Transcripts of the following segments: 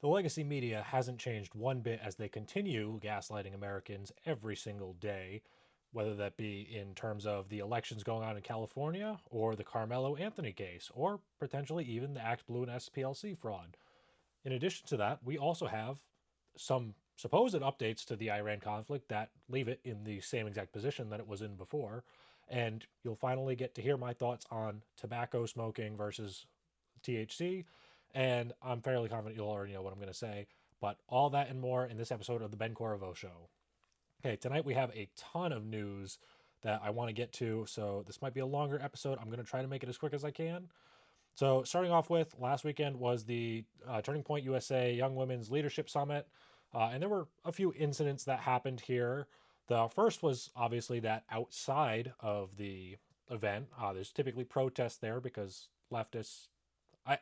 The legacy media hasn't changed one bit as they continue gaslighting Americans every single day, whether that be in terms of the elections going on in California, or the Karmelo Anthony case, or potentially even the ActBlue and SPLC fraud. In addition to that, we also have some supposed updates to the Iran conflict that leave it in the same exact position that it was in before. And you'll finally get to hear my thoughts on tobacco smoking versus THC. And I'm fairly confident you'll already know what I'm going to say. But all that and more in this episode of the Ben Corriveau Show. Okay, tonight we have a ton of news that I want to get to. So this might be a longer episode. I'm going to try to make it as quick as I can. So, starting off with, last weekend was the Turning Point USA Young Women's Leadership Summit, and there were a few incidents that happened here. The first was obviously that outside of the event, there's typically protests there because leftists,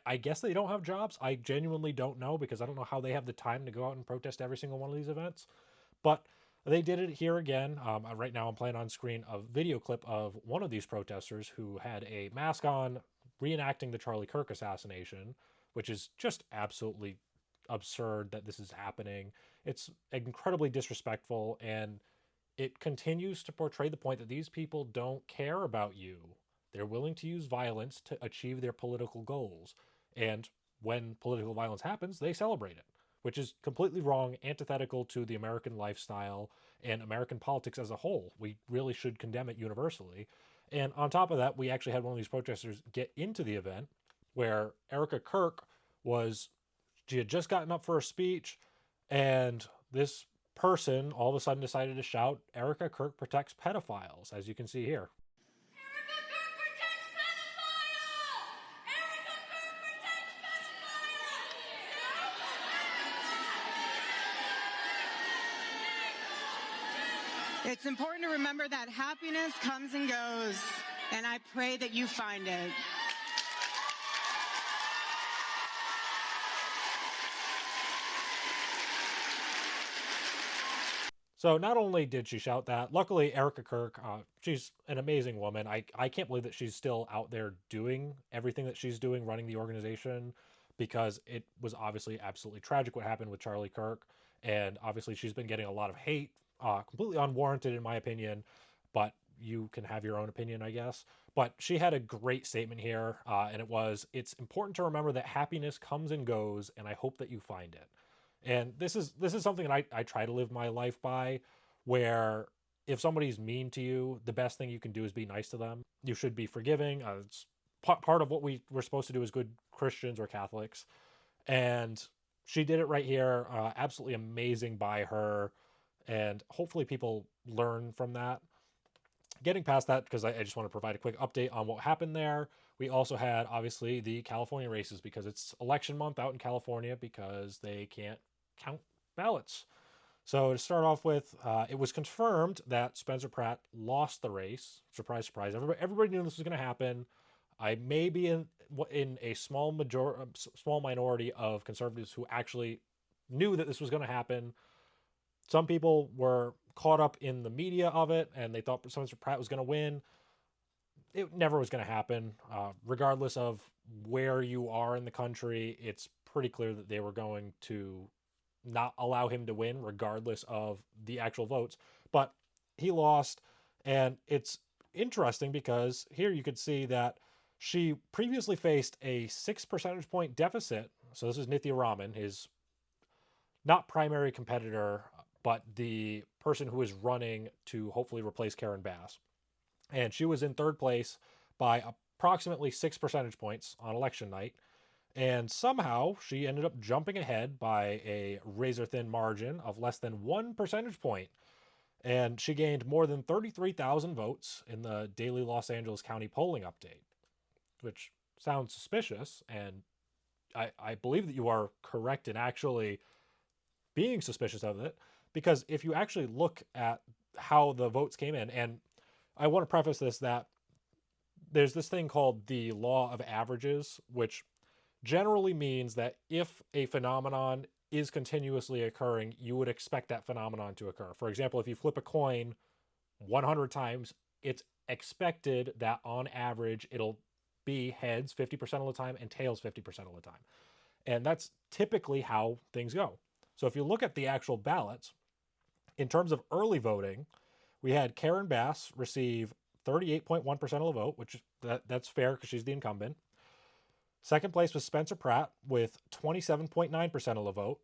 I guess they don't have jobs. I genuinely don't know because I don't know how they have the time to go out and protest every single one of these events. But they did it here again. Right now, I'm playing on screen a video clip of one of these protesters who had a mask on, reenacting the Charlie Kirk assassination, which is just absolutely absurd that this is happening. It's incredibly disrespectful, and it continues to portray the point that these people don't care about you. They're willing to use violence to achieve their political goals. And when political violence happens, they celebrate it, which is completely wrong, antithetical to the American lifestyle and American politics as a whole. We really should condemn it universally. And on top of that, we actually had one of these protesters get into the event where Erica Kirk was, she had just gotten up for a speech, and this person all of a sudden decided to shout, Erica Kirk protects pedophiles, as you can see here. Erica Kirk protects pedophiles! Erica Kirk protects pedophiles! It's important to remember that happiness comes and goes, and I pray that you find it. So not only did she shout that, luckily Erica Kirk, she's an amazing woman. I can't believe that she's still out there doing everything that she's doing, running the organization, because it was obviously absolutely tragic what happened with Charlie Kirk. And obviously she's been getting a lot of hate, completely unwarranted in my opinion, but you can have your own opinion, I guess. But she had a great statement here, and it was, it's important to remember that happiness comes and goes, and I hope that you find it. And this is something that I try to live my life by, where if somebody's mean to you, the best thing you can do is be nice to them. You should be forgiving. It's part of what we're supposed to do as good Christians or Catholics. And she did it right here. Absolutely amazing by her. And hopefully people learn from that. Getting past that, because I just want to provide a quick update on what happened there. We also had, obviously, the California races, because it's election month out in California because they can't count ballots. So to start off with, it was confirmed that Spencer Pratt lost the race. Surprise, surprise. Everybody knew this was going to happen. I may be in a small minority of conservatives who actually knew that this was going to happen. Some people were caught up in the media of it, and they thought Spencer Pratt was going to win. It never was going to happen. Regardless of where you are in the country, it's pretty clear that they were going to not allow him to win, regardless of the actual votes. But he lost, and it's interesting because here you could see that she previously faced a 6 percentage point deficit. So this is Nithya Raman, his not primary competitor, but the person who is running to hopefully replace Karen Bass. And she was in third place by approximately 6 percentage points on election night. And somehow she ended up jumping ahead by a razor thin margin of less than 1 percentage point. And she gained more than 33,000 votes in the daily Los Angeles County polling update, which sounds suspicious. And I believe that you are correct in actually being suspicious of it, because if you actually look at how the votes came in, and I want to preface this that there's this thing called the law of averages, which generally means that if a phenomenon is continuously occurring, you would expect that phenomenon to occur. For example, if you flip a coin 100 times, it's expected that on average it'll be heads 50% of the time and tails 50% of the time. And that's typically how things go. So if you look at the actual ballots, in terms of early voting, we had Karen Bass receive 38.1% of the vote, which that's fair because she's the incumbent. Second place was Spencer Pratt with 27.9% of the vote.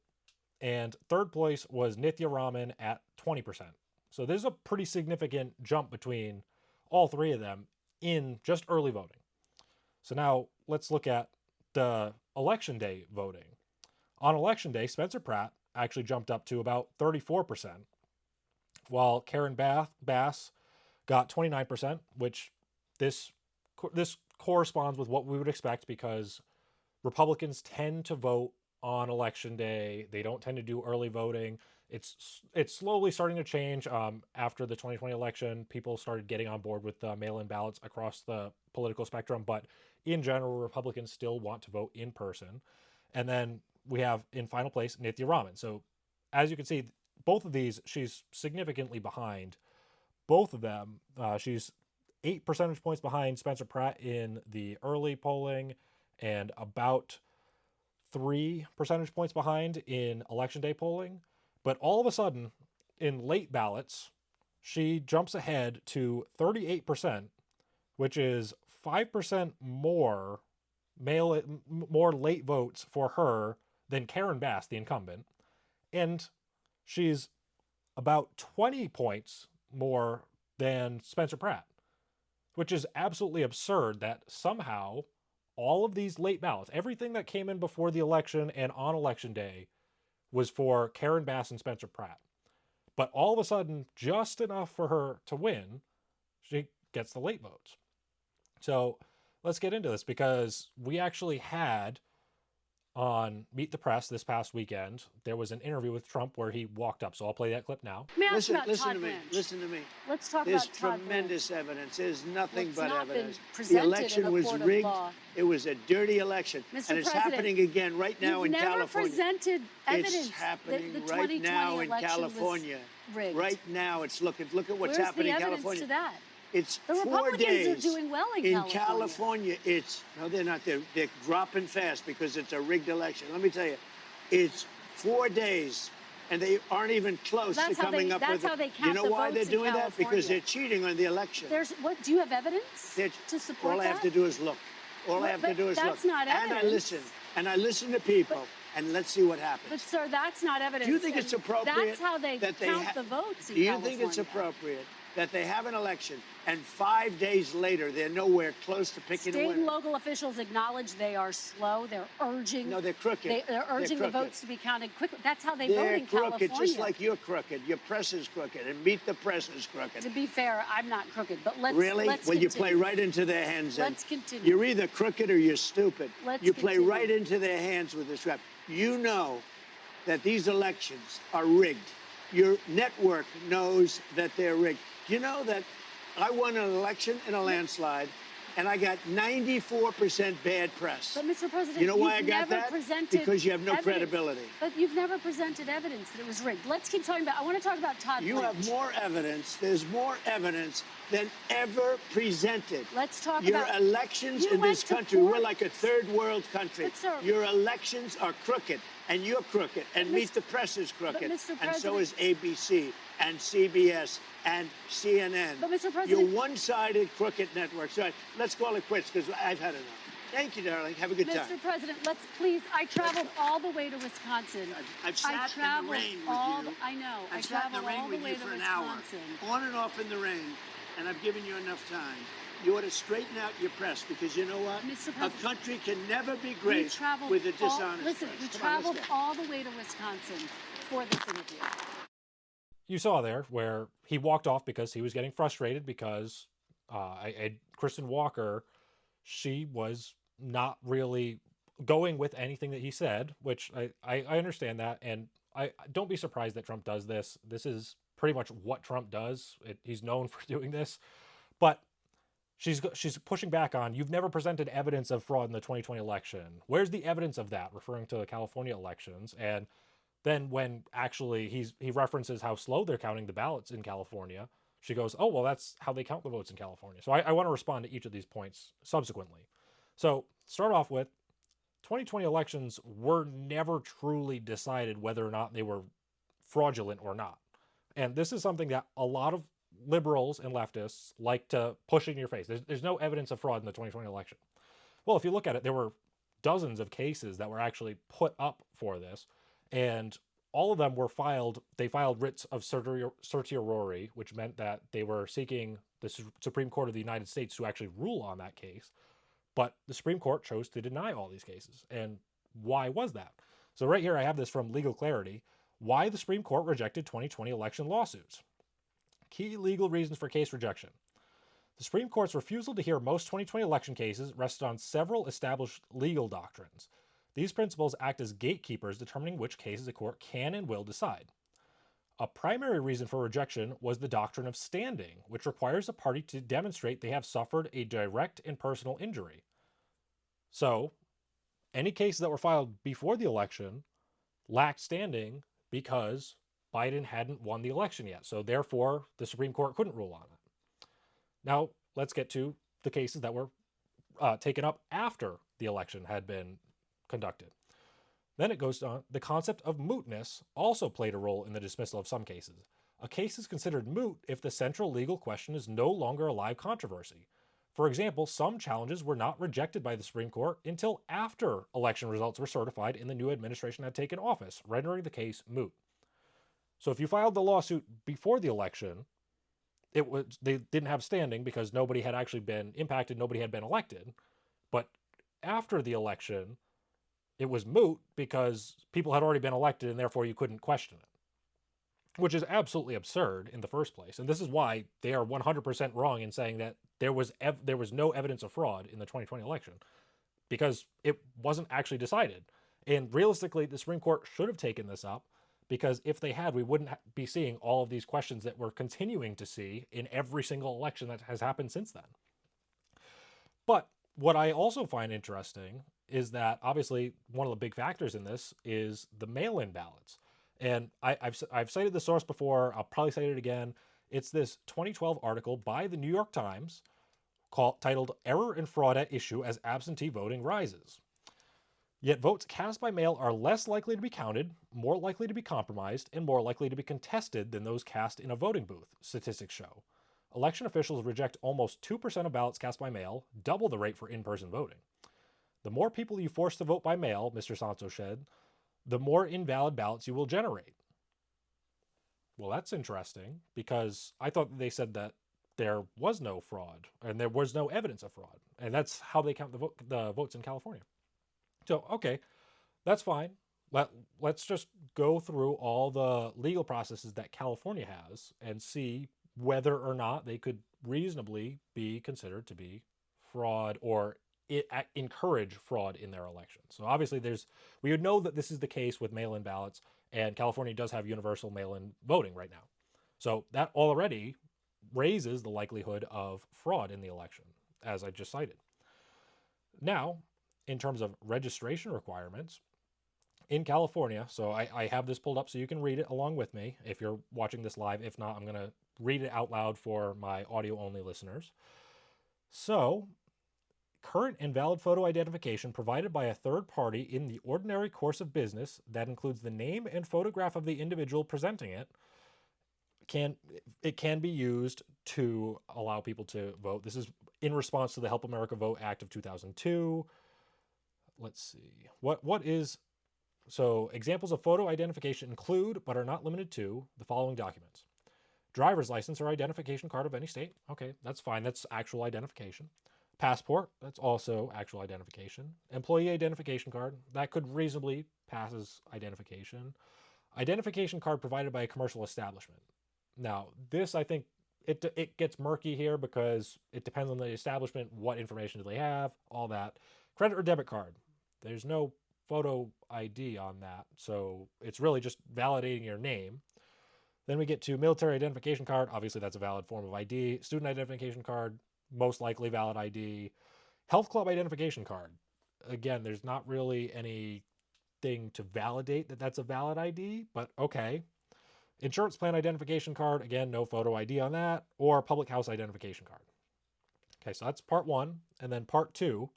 And third place was Nithya Raman at 20%. So there's a pretty significant jump between all three of them in just early voting. So now let's look at the election day voting. On election day, Spencer Pratt actually jumped up to about 34%, while Karen Bass got 29%, which this corresponds with what we would expect because Republicans tend to vote on election day. They don't tend to do early voting. It's slowly starting to change. After the 2020 election, people started getting on board with mail-in ballots across the political spectrum, but in general, Republicans still want to vote in person. And then we have in final place Nithya Raman. So as you can see, both of these, she's significantly behind both of them. She's 8 percentage points behind Spencer Pratt in the early polling and about 3 percentage points behind in election day polling. But all of a sudden, in late ballots, she jumps ahead to 38%, which is 5% more late votes for her than Karen Bass, the incumbent. And she's about 20 points more than Spencer Pratt, which is absolutely absurd that somehow all of these late ballots, everything that came in before the election and on election day, was for Karen Bass and Spencer Pratt. But all of a sudden, just enough for her to win, she gets the late votes. So let's get into this because we actually had on Meet the Press this past weekend, there was an interview with Trump where he walked up. So I'll play that clip now. Listen to me. Listen to me. Let's talk There's about Todd tremendous evidence. There's nothing It's but not been evidence. The presented election in a was court of rigged. law. It was a dirty election. Mr. And it's President, happening again right now You've in never California. presented evidence It's happening that the right 2020 now in election California. was rigged. Right now, it's look at what's Where's happening the in evidence California. to that? It's The 4 Republicans days. are doing well in California. California, it's no, they're not. They're dropping fast because it's a rigged election. Let me tell you, it's 4 days, and they aren't even close to coming up with. That's how they count You know the why votes they're in doing that? California. Because they're cheating on the election. Do you have evidence to support all that? I have to do is look. All I have to do is look. That's not evidence. And I listen to people, and let's see what happens. But sir, that's not evidence. Do you think it's appropriate? That's how they count the votes in California. Do you think it's appropriate that they have an election and 5 days later they're nowhere close to picking a winner? State and local officials acknowledge they are slow. They're urging. No, they're crooked. They're urging the votes to be counted quickly. That's how they vote They're in crooked, California. just like you're crooked. Your press is crooked, and Meet the Press is crooked. To be fair, I'm not crooked, but let's Really? Let's Well, you continue. play right into their hands. Then. Let's continue. You're either crooked or you're stupid. You play continue. right into their hands with this rap. You know that these elections are rigged. Your network knows that they're rigged. You know that I won an election in a landslide, and I got 94% bad press. But Mr. President, you know why I you've got never that? presented Because you have no evidence. credibility. But you've never presented evidence that it was rigged. Let's keep talking about. I want to talk about Todd. You Lynch. have more evidence. There's more evidence than ever presented. Let's talk Your about elections you in went this to country, court. we're like a third world country. But, sir, your elections are crooked, and you're crooked, and But, Meet the Press is crooked, Mr. and so President- is ABC and CBS and CNN. But, Mr. President- You're one-sided crooked network. So let's call it quits because I've had enough. Thank you, darling. Have a good time. Mr. President, let's please. I traveled all the way to Wisconsin. I've sat in the traveled rain with all you. the- I know. I I've sat in the traveled rain all the with way you to for an hour, Wisconsin. on and off in the rain, and I've given you enough time. You ought to straighten out your press because you know what? Mr. A President, country can never be We great traveled with a all- dishonest Listen, press. we Come on, let's traveled go. all the way to Wisconsin for this interview. You saw there where he walked off because he was getting frustrated because Kristen Walker, she was not really going with anything that he said, which I understand that. And I don't be surprised that Trump does this. This is pretty much what Trump does. He's known for doing this. But she's pushing back on, you've never presented evidence of fraud in the 2020 election. Where's the evidence of that? Referring to the California elections. And then when actually he references how slow they're counting the ballots in California, she goes, oh, well, that's how they count the votes in California. So I want to respond to each of these points subsequently. So start off with, 2020 elections were never truly decided whether or not they were fraudulent or not. And this is something that a lot of liberals and leftists like to push in your face. There's no evidence of fraud in the 2020 election. Well, if you look at it, there were dozens of cases that were actually put up for this, and all of them were filed. They filed writs of certiorari, which meant that they were seeking the Supreme Court of the United States to actually rule on that case. But the Supreme Court chose to deny all these cases. And why was that? So right here, I have this from Legal Clarity. Why the Supreme Court rejected 2020 election lawsuits. Key legal reasons for case rejection. The Supreme Court's refusal to hear most 2020 election cases rested on several established legal doctrines. These principles act as gatekeepers determining which cases a court can and will decide. A primary reason for rejection was the doctrine of standing, which requires a party to demonstrate they have suffered a direct and personal injury. So, any cases that were filed before the election lacked standing because Biden hadn't won the election yet. So, therefore, the Supreme Court couldn't rule on it. Now, let's get to the cases that were taken up after the election had been conducted. Then it goes on, the concept of mootness also played a role in the dismissal of some cases. A case is considered moot if the central legal question is no longer a live controversy. For example, some challenges were not rejected by the Supreme Court until after election results were certified and the new administration had taken office, rendering the case moot. So if you filed the lawsuit before the election, they didn't have standing because nobody had actually been impacted, nobody had been elected. But after the election, it was moot because people had already been elected and therefore you couldn't question it, which is absolutely absurd in the first place. And this is why they are 100% wrong in saying that there was no evidence of fraud in the 2020 election, because it wasn't actually decided. And realistically, the Supreme Court should have taken this up, because if they had, we wouldn't be seeing all of these questions that we're continuing to see in every single election that has happened since then. But what I also find interesting is that obviously one of the big factors in this is the mail-in ballots. And I've cited the source before. I'll probably cite it again. It's this 2012 article by the New York Times titled "Error and Fraud at Issue as Absentee Voting Rises." Yet votes cast by mail are less likely to be counted, more likely to be compromised, and more likely to be contested than those cast in a voting booth, statistics show. Election officials reject almost 2% of ballots cast by mail, double the rate for in-person voting. The more people you force to vote by mail, Mr. Sanso said, the more invalid ballots you will generate. Well, that's interesting, because I thought they said that there was no fraud and there was no evidence of fraud. And that's how they count the votes in California. So, okay, that's fine. Let's just go through all the legal processes that California has and see whether or not they could reasonably be considered to be fraud or encourage fraud in their elections. So obviously we would know that this is the case with mail-in ballots, and California does have universal mail-in voting right now. So that already raises the likelihood of fraud in the election, as I just cited. Now, in terms of registration requirements, in California, so I have this pulled up so you can read it along with me if you're watching this live. If not, I'm going to read it out loud for my audio-only listeners. So, current and valid photo identification provided by a third party in the ordinary course of business that includes the name and photograph of the individual presenting it can be used to allow people to vote. This is in response to the Help America Vote Act of 2002. Let's see. So examples of photo identification include, but are not limited to, the following documents. Driver's license or identification card of any state. Okay, that's fine. That's actual identification. Passport, that's also actual identification. Employee identification card, that could reasonably pass as identification. Identification card provided by a commercial establishment. Now, this, I think, it gets murky here because it depends on the establishment, what information do they have, all that. Credit or debit card, there's no photo ID on that, so it's really just validating your name. Then we get to military identification card. Obviously, that's a valid form of ID. Student identification card, most likely valid ID. Health club identification card. Again, there's not really anything to validate that that's a valid ID, but okay. Insurance plan identification card. Again, no photo ID on that. Or public house identification card. Okay, so that's part one. And then part two.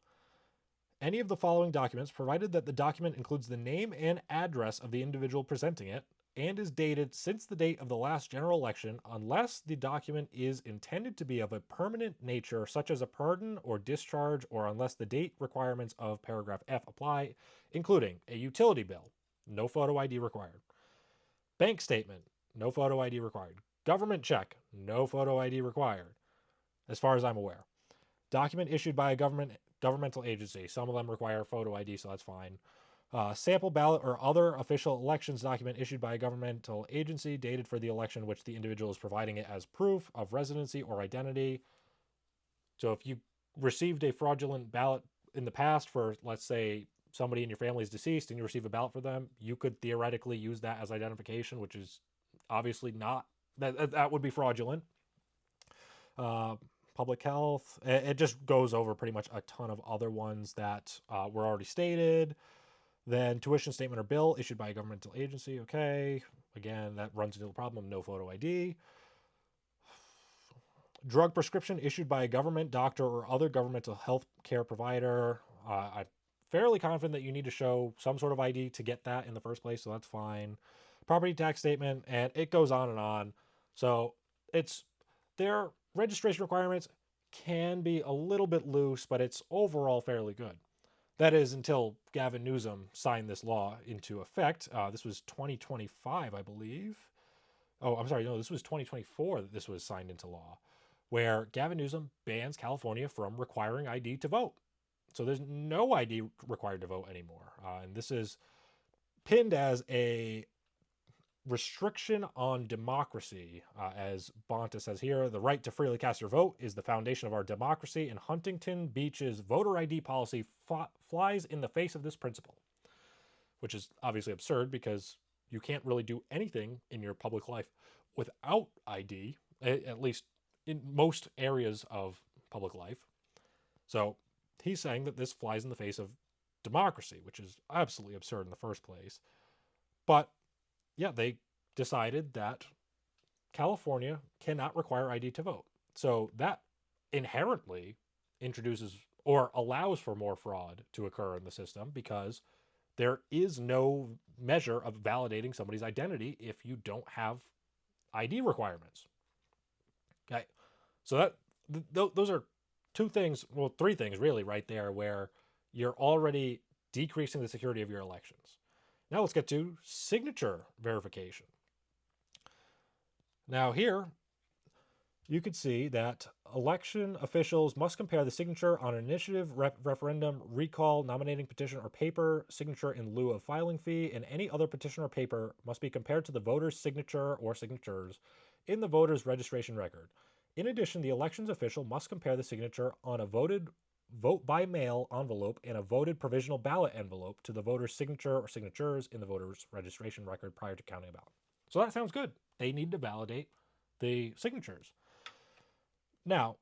any of the following documents, provided that the document includes the name and address of the individual presenting it and is dated since the date of the last general election, unless the document is intended to be of a permanent nature, such as a pardon or discharge, or unless the date requirements of paragraph F apply, including a utility bill, no photo ID required, bank statement, no photo ID required, government check, no photo ID required, as far as I'm aware. Document issued by a governmental agency. Some of them require photo ID, so that's fine. Sample ballot or other official elections document issued by a governmental agency dated for the election which the individual is providing it as proof of residency or identity. So if you received a fraudulent ballot in the past for, let's say, somebody in your family is deceased and you receive a ballot for them, you could theoretically use that as identification, which is obviously not, that would be fraudulent. Public health, it just goes over pretty much a ton of other ones that were already stated. Then tuition statement or bill issued by a governmental agency. Okay. Again, that runs into the problem of no photo ID. Drug prescription issued by a government doctor or other governmental health care provider. I'm fairly confident that you need to show some sort of ID to get that in the first place, so that's fine. Property tax statement, and it goes on and on. So their registration requirements can be a little bit loose, but it's overall fairly good. That is until Gavin Newsom signed this law into effect. This was 2025, I believe. Oh, I'm sorry. No, this was 2024 that this was signed into law, where Gavin Newsom bans California from requiring ID to vote. So there's no ID required to vote anymore. And this is pinned as a restriction on democracy. As Bonta says here, the right to freely cast your vote is the foundation of our democracy, and Huntington Beach's voter ID policy flies in the face of this principle, which is obviously absurd because you can't really do anything in your public life without ID, at least in most areas of public life. So he's saying that this flies in the face of democracy, which is absolutely absurd in the first place. But yeah, they decided that California cannot require ID to vote. So that inherently introduces or allows for more fraud to occur in the system because there is no measure of validating somebody's identity if you don't have ID requirements. Okay. So those are two things, well, three things really right there where you're already decreasing the security of your elections. Now let's get to signature verification. Now here, you could see that election officials must compare the signature on an initiative, referendum, recall, nominating petition, or paper signature in lieu of filing fee, and any other petition or paper must be compared to the voter's signature or signatures in the voter's registration record. In addition, the elections official must compare the signature on a voted vote by mail envelope and a voted provisional ballot envelope to the voter's signature or signatures in the voter's registration record prior to counting a ballot. So that sounds good. They need to validate the signatures. Now,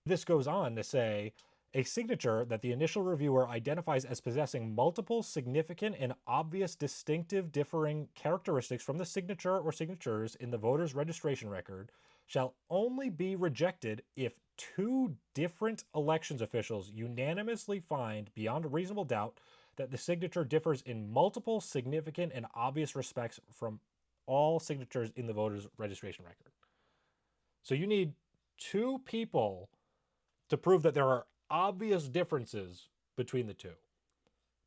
this goes on to say a signature that the initial reviewer identifies as possessing multiple significant and obvious distinctive differing characteristics from the signature or signatures in the voter's registration record shall only be rejected if two different elections officials unanimously find beyond a reasonable doubt that the signature differs in multiple significant and obvious respects from all signatures in the voter's registration record. So you need two people to prove that there are obvious differences between the two.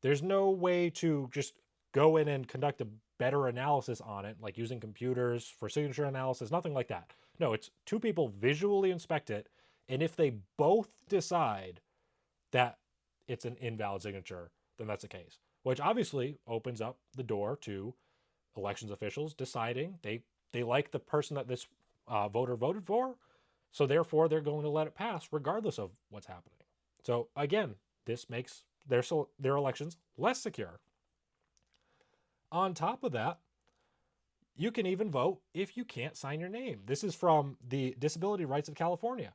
There's no way to just go in and conduct a better analysis on it, like using computers for signature analysis, nothing like that. No, it's two people visually inspect it, and if they both decide that it's an invalid signature, then that's the case. Which obviously opens up the door to elections officials deciding they like the person that this voter voted for, so therefore they're going to let it pass regardless of what's happening. So again, this makes their elections less secure. On top of that, you can even vote if you can't sign your name. This is from the Disability Rights of California.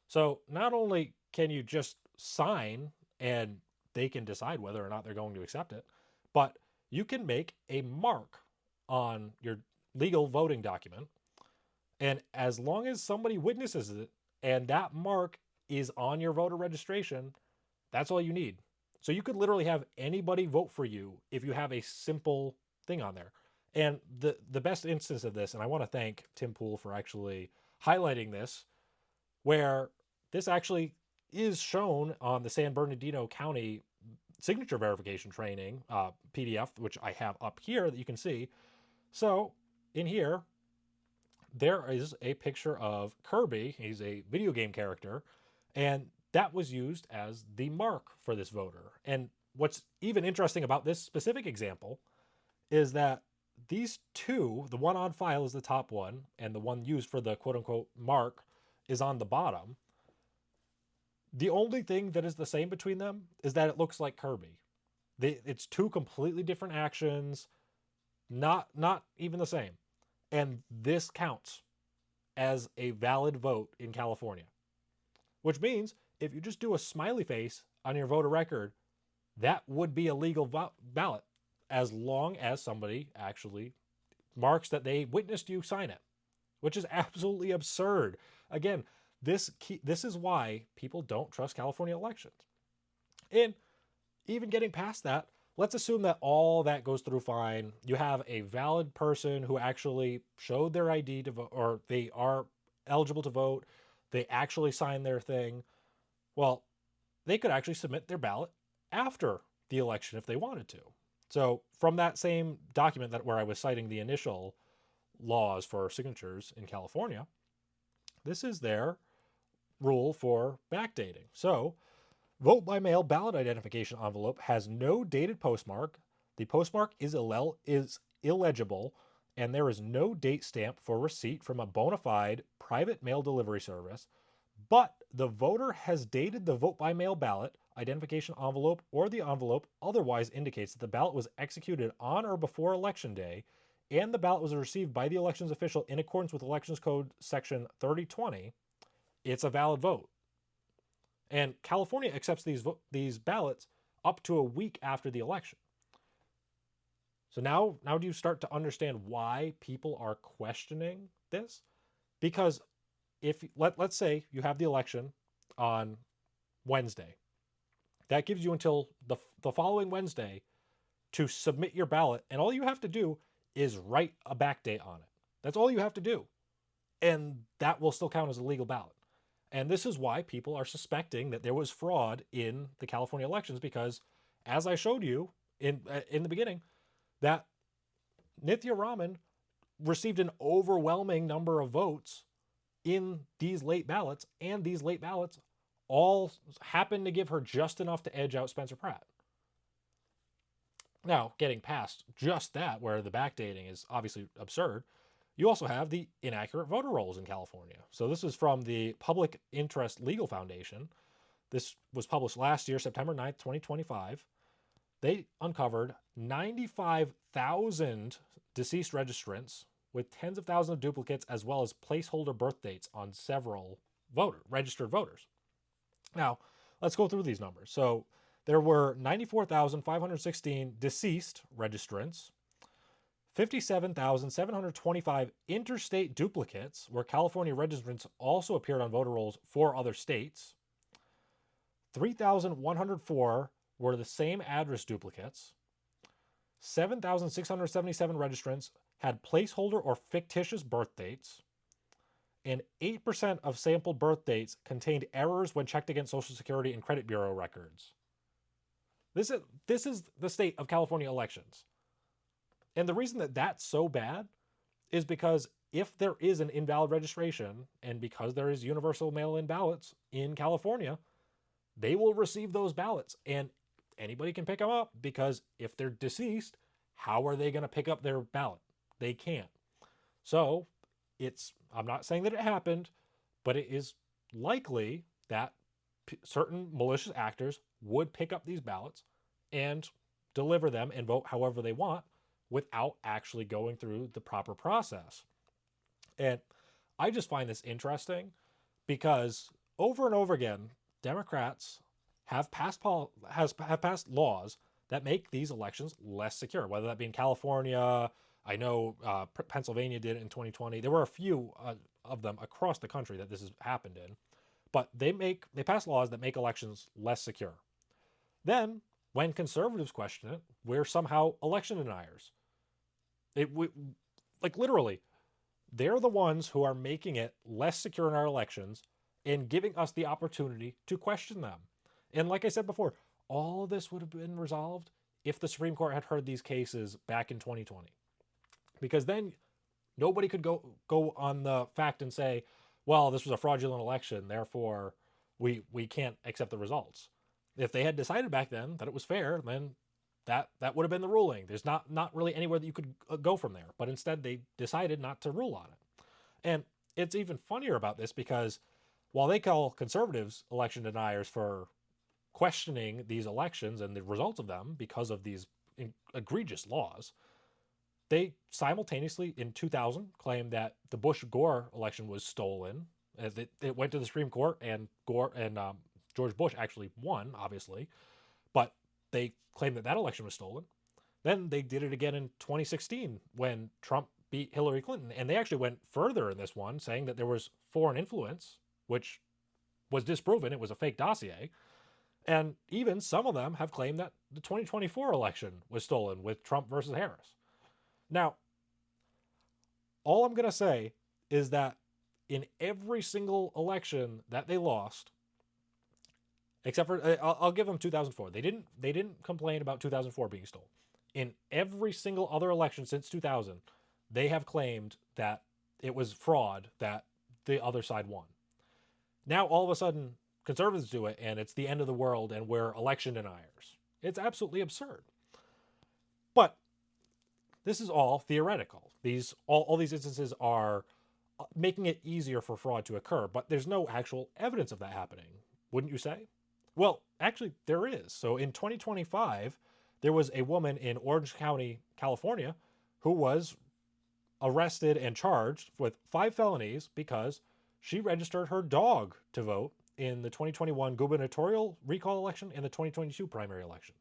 So not only can you just sign and they can decide whether or not they're going to accept it, but you can make a mark on your legal voting document. And as long as somebody witnesses it and that mark is on your voter registration, that's all you need. So you could literally have anybody vote for you if you have a simple thing on there. And the best instance of this, and I want to thank Tim Pool for actually highlighting this, where this actually is shown on the San Bernardino County signature verification training PDF, which I have up here that you can see. So in here, there is a picture of Kirby. He's a video game character, and that was used as the mark for this voter. And what's even interesting about this specific example is that these two, the one on file is the top one, and the one used for the quote unquote mark is on the bottom. The only thing that is the same between them is that it looks like Kirby. It's two completely different actions, not even the same. And this counts as a valid vote in California, which means if you just do a smiley face on your voter record, that would be a legal ballot as long as somebody actually marks that they witnessed you sign it, which is absolutely absurd. Again, this is why people don't trust California elections. And even getting past that, let's assume that all that goes through fine. You have a valid person who actually showed their ID to vote, or they are eligible to vote. They actually signed their thing. Well, they could actually submit their ballot after the election if they wanted to. So from that same document where I was citing the initial laws for signatures in California, this is their rule for backdating. So vote by mail ballot identification envelope has no dated postmark. The postmark is illegible, and there is no date stamp for receipt from a bona fide private mail delivery service, but the voter has dated the vote by mail ballot identification envelope, or the envelope otherwise indicates that the ballot was executed on or before election day, and the ballot was received by the elections official in accordance with Elections Code Section 3020, it's a valid vote. And California accepts these ballots up to a week after the election. So now do you start to understand why people are questioning this? Because if let's say you have the election on Wednesday, that gives you until the following Wednesday to submit your ballot, and all you have to do is write a backdate on it. That's all you have to do, and that will still count as a legal ballot. And this is why people are suspecting that there was fraud in the California elections, because as I showed you in the beginning, that Nithya Raman received an overwhelming number of votes in these late ballots, and these late ballots all happened to give her just enough to edge out Spencer Pratt. Now, getting past just that, where the backdating is obviously absurd, you also have the inaccurate voter rolls in California. So this is from the Public Interest Legal Foundation. This was published last year, September 9th, 2025. They uncovered 95,000 deceased registrants with tens of thousands of duplicates, as well as placeholder birth dates on several registered voters. Now, let's go through these numbers. So there were 94,516 deceased registrants, 57,725 interstate duplicates, where California registrants also appeared on voter rolls for other states. 3,104 were the same address duplicates. 7,677 registrants had placeholder or fictitious birth dates. And 8% of sampled birth dates contained errors when checked against Social Security and Credit Bureau records. This is the state of California elections. And the reason that that's so bad is because if there is an invalid registration, and because there is universal mail-in ballots in California, they will receive those ballots, and anybody can pick them up, because if they're deceased, how are they going to pick up their ballot? They can't. So I'm not saying that it happened, but it is likely that certain malicious actors would pick up these ballots and deliver them and vote however they want without actually going through the proper process. And I just find this interesting because over and over again, Democrats have passed laws that make these elections less secure, whether that be in California. I know Pennsylvania did it in 2020. There were a few of them across the country that this has happened in, but they pass laws that make elections less secure. Then When conservatives question it, we're somehow election deniers. Like literally, they're the ones who are making it less secure in our elections and giving us the opportunity to question them. And like I said before, all this would have been resolved if the Supreme Court had heard these cases back in 2020. Because then nobody could go on the fact and say, well, this was a fraudulent election, therefore we can't accept the results. If they had decided back then that it was fair, then that would have been the ruling. There's not really anywhere that you could go from there. But instead, they decided not to rule on it. And it's even funnier about this because while they call conservatives election deniers for questioning these elections and the results of them because of these egregious laws, they simultaneously in 2000 claimed that the Bush-Gore election was stolen. It went to the Supreme Court, and George Bush actually won, obviously, but they claimed that election was stolen. Then they did it again in 2016 when Trump beat Hillary Clinton, and they actually went further in this one, saying that there was foreign influence, which was disproven. It was a fake dossier. And even some of them have claimed that the 2024 election was stolen with Trump versus Harris. Now, all I'm going to say is that in every single election that they lost, except for I'll give them 2004. They didn't complain about 2004 being stolen. In every single other election since 2000, they have claimed that it was fraud that the other side won. Now all of a sudden conservatives do it and it's the end of the world and we're election deniers. It's absolutely absurd. But this is all theoretical. All these instances are making it easier for fraud to occur, but there's no actual evidence of that happening, wouldn't you say? Well, actually, there is. So in 2025, there was a woman in Orange County, California, who was arrested and charged with 5 felonies because she registered her dog to vote in the 2021 gubernatorial recall election and the 2022 primary election.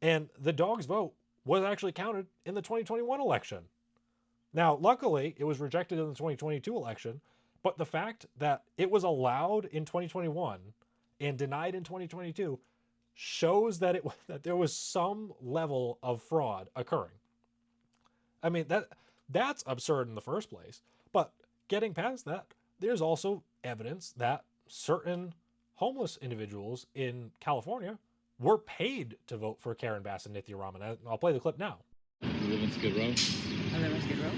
And the dog's vote was actually counted in the 2021 election. Now, luckily, it was rejected in the 2022 election, but the fact that it was allowed in 2021 and denied in 2022 shows that that there was some level of fraud occurring. I mean, that's absurd in the first place. But getting past that, there's also evidence that certain homeless individuals in California were paid to vote for Karen Bass and Nithya Raman. I'll play the clip now. You live in Skid Row? I live in Skid Row.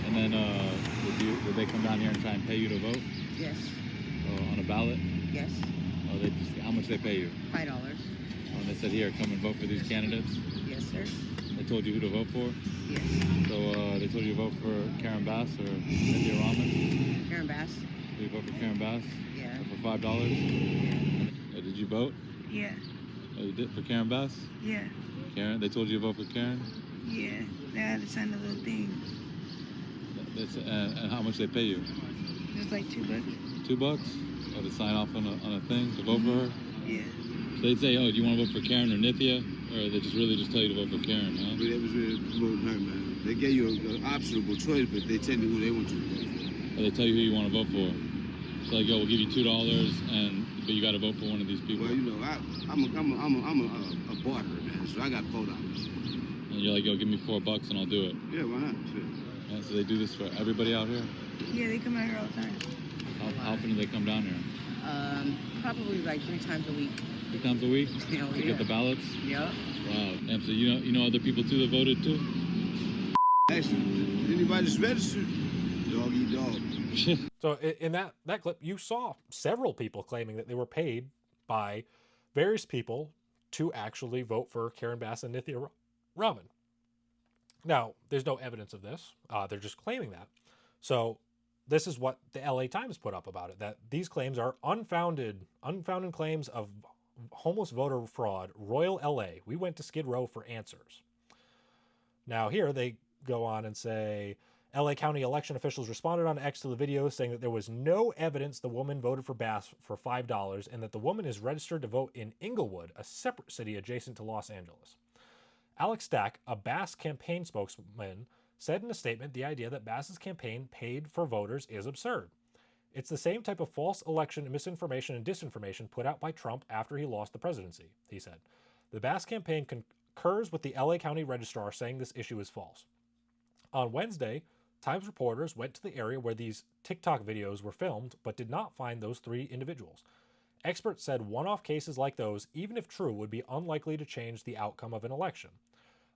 And then would they come down here and try and pay you to vote? Yes. On a ballot? Yes. How much they pay you? $5. And they said, here, come and vote for these candidates? Yes, sir. They told you who to vote for? Yes. So they told you to vote for Karen Bass or Nithya Raman? Karen Bass. Did you vote for Karen Bass? Yeah. For $5? Yeah. Did you vote? Yeah. Oh, you did for Karen Bass? Yeah. Karen, they told you to vote for Karen? Yeah. They had to sign a little thing. And how much they pay you? It was like $2. $2? Oh, to sign off on a thing to vote for her? Yeah. So they'd say, oh, do you want to vote for Karen or Nithya? Or they just really tell you to vote for Karen, huh? But it was really promoting her, man. They gave you an optional choice, but they tell you who they want you to vote for. Or they tell you who you want to vote for. So like, yo, we'll give you $2, but you got to vote for one of these people. Well, you know, I'm a barterer, man. So I got $4. And you're like, yo, give me $4 and I'll do it. Yeah, why not? Sure. Yeah, so they do this for everybody out here? Yeah, they come out here all the time. How often do they come down here? Probably like 3 times a week. 3 times a week? Hell To yeah. get the ballots? Yep. Wow. And so you know other people too that voted too? Actually, anybody that's registered, dog eat dog. So in that clip, you saw several people claiming that they were paid by various people to actually vote for Karen Bass and Nithya Raman. Now, there's no evidence of this. They're just claiming that. So this is what the LA Times put up about it, that these claims are unfounded claims of homeless voter fraud. Royal LA. We went to Skid Row for answers. Now here they go on and say, LA County election officials responded on X to the video saying that there was no evidence the woman voted for Bass for $5 and that the woman is registered to vote in Inglewood, a separate city adjacent to Los Angeles. Alex Stack, a Bass campaign spokesman, said in a statement the idea that Bass's campaign paid for voters is absurd. It's the same type of false election misinformation and disinformation put out by Trump after he lost the presidency, he said. The Bass campaign concurs with the LA County Registrar saying this issue is false. On Wednesday, Times reporters went to the area where these TikTok videos were filmed, but did not find those 3 individuals. Experts said one-off cases like those, even if true, would be unlikely to change the outcome of an election.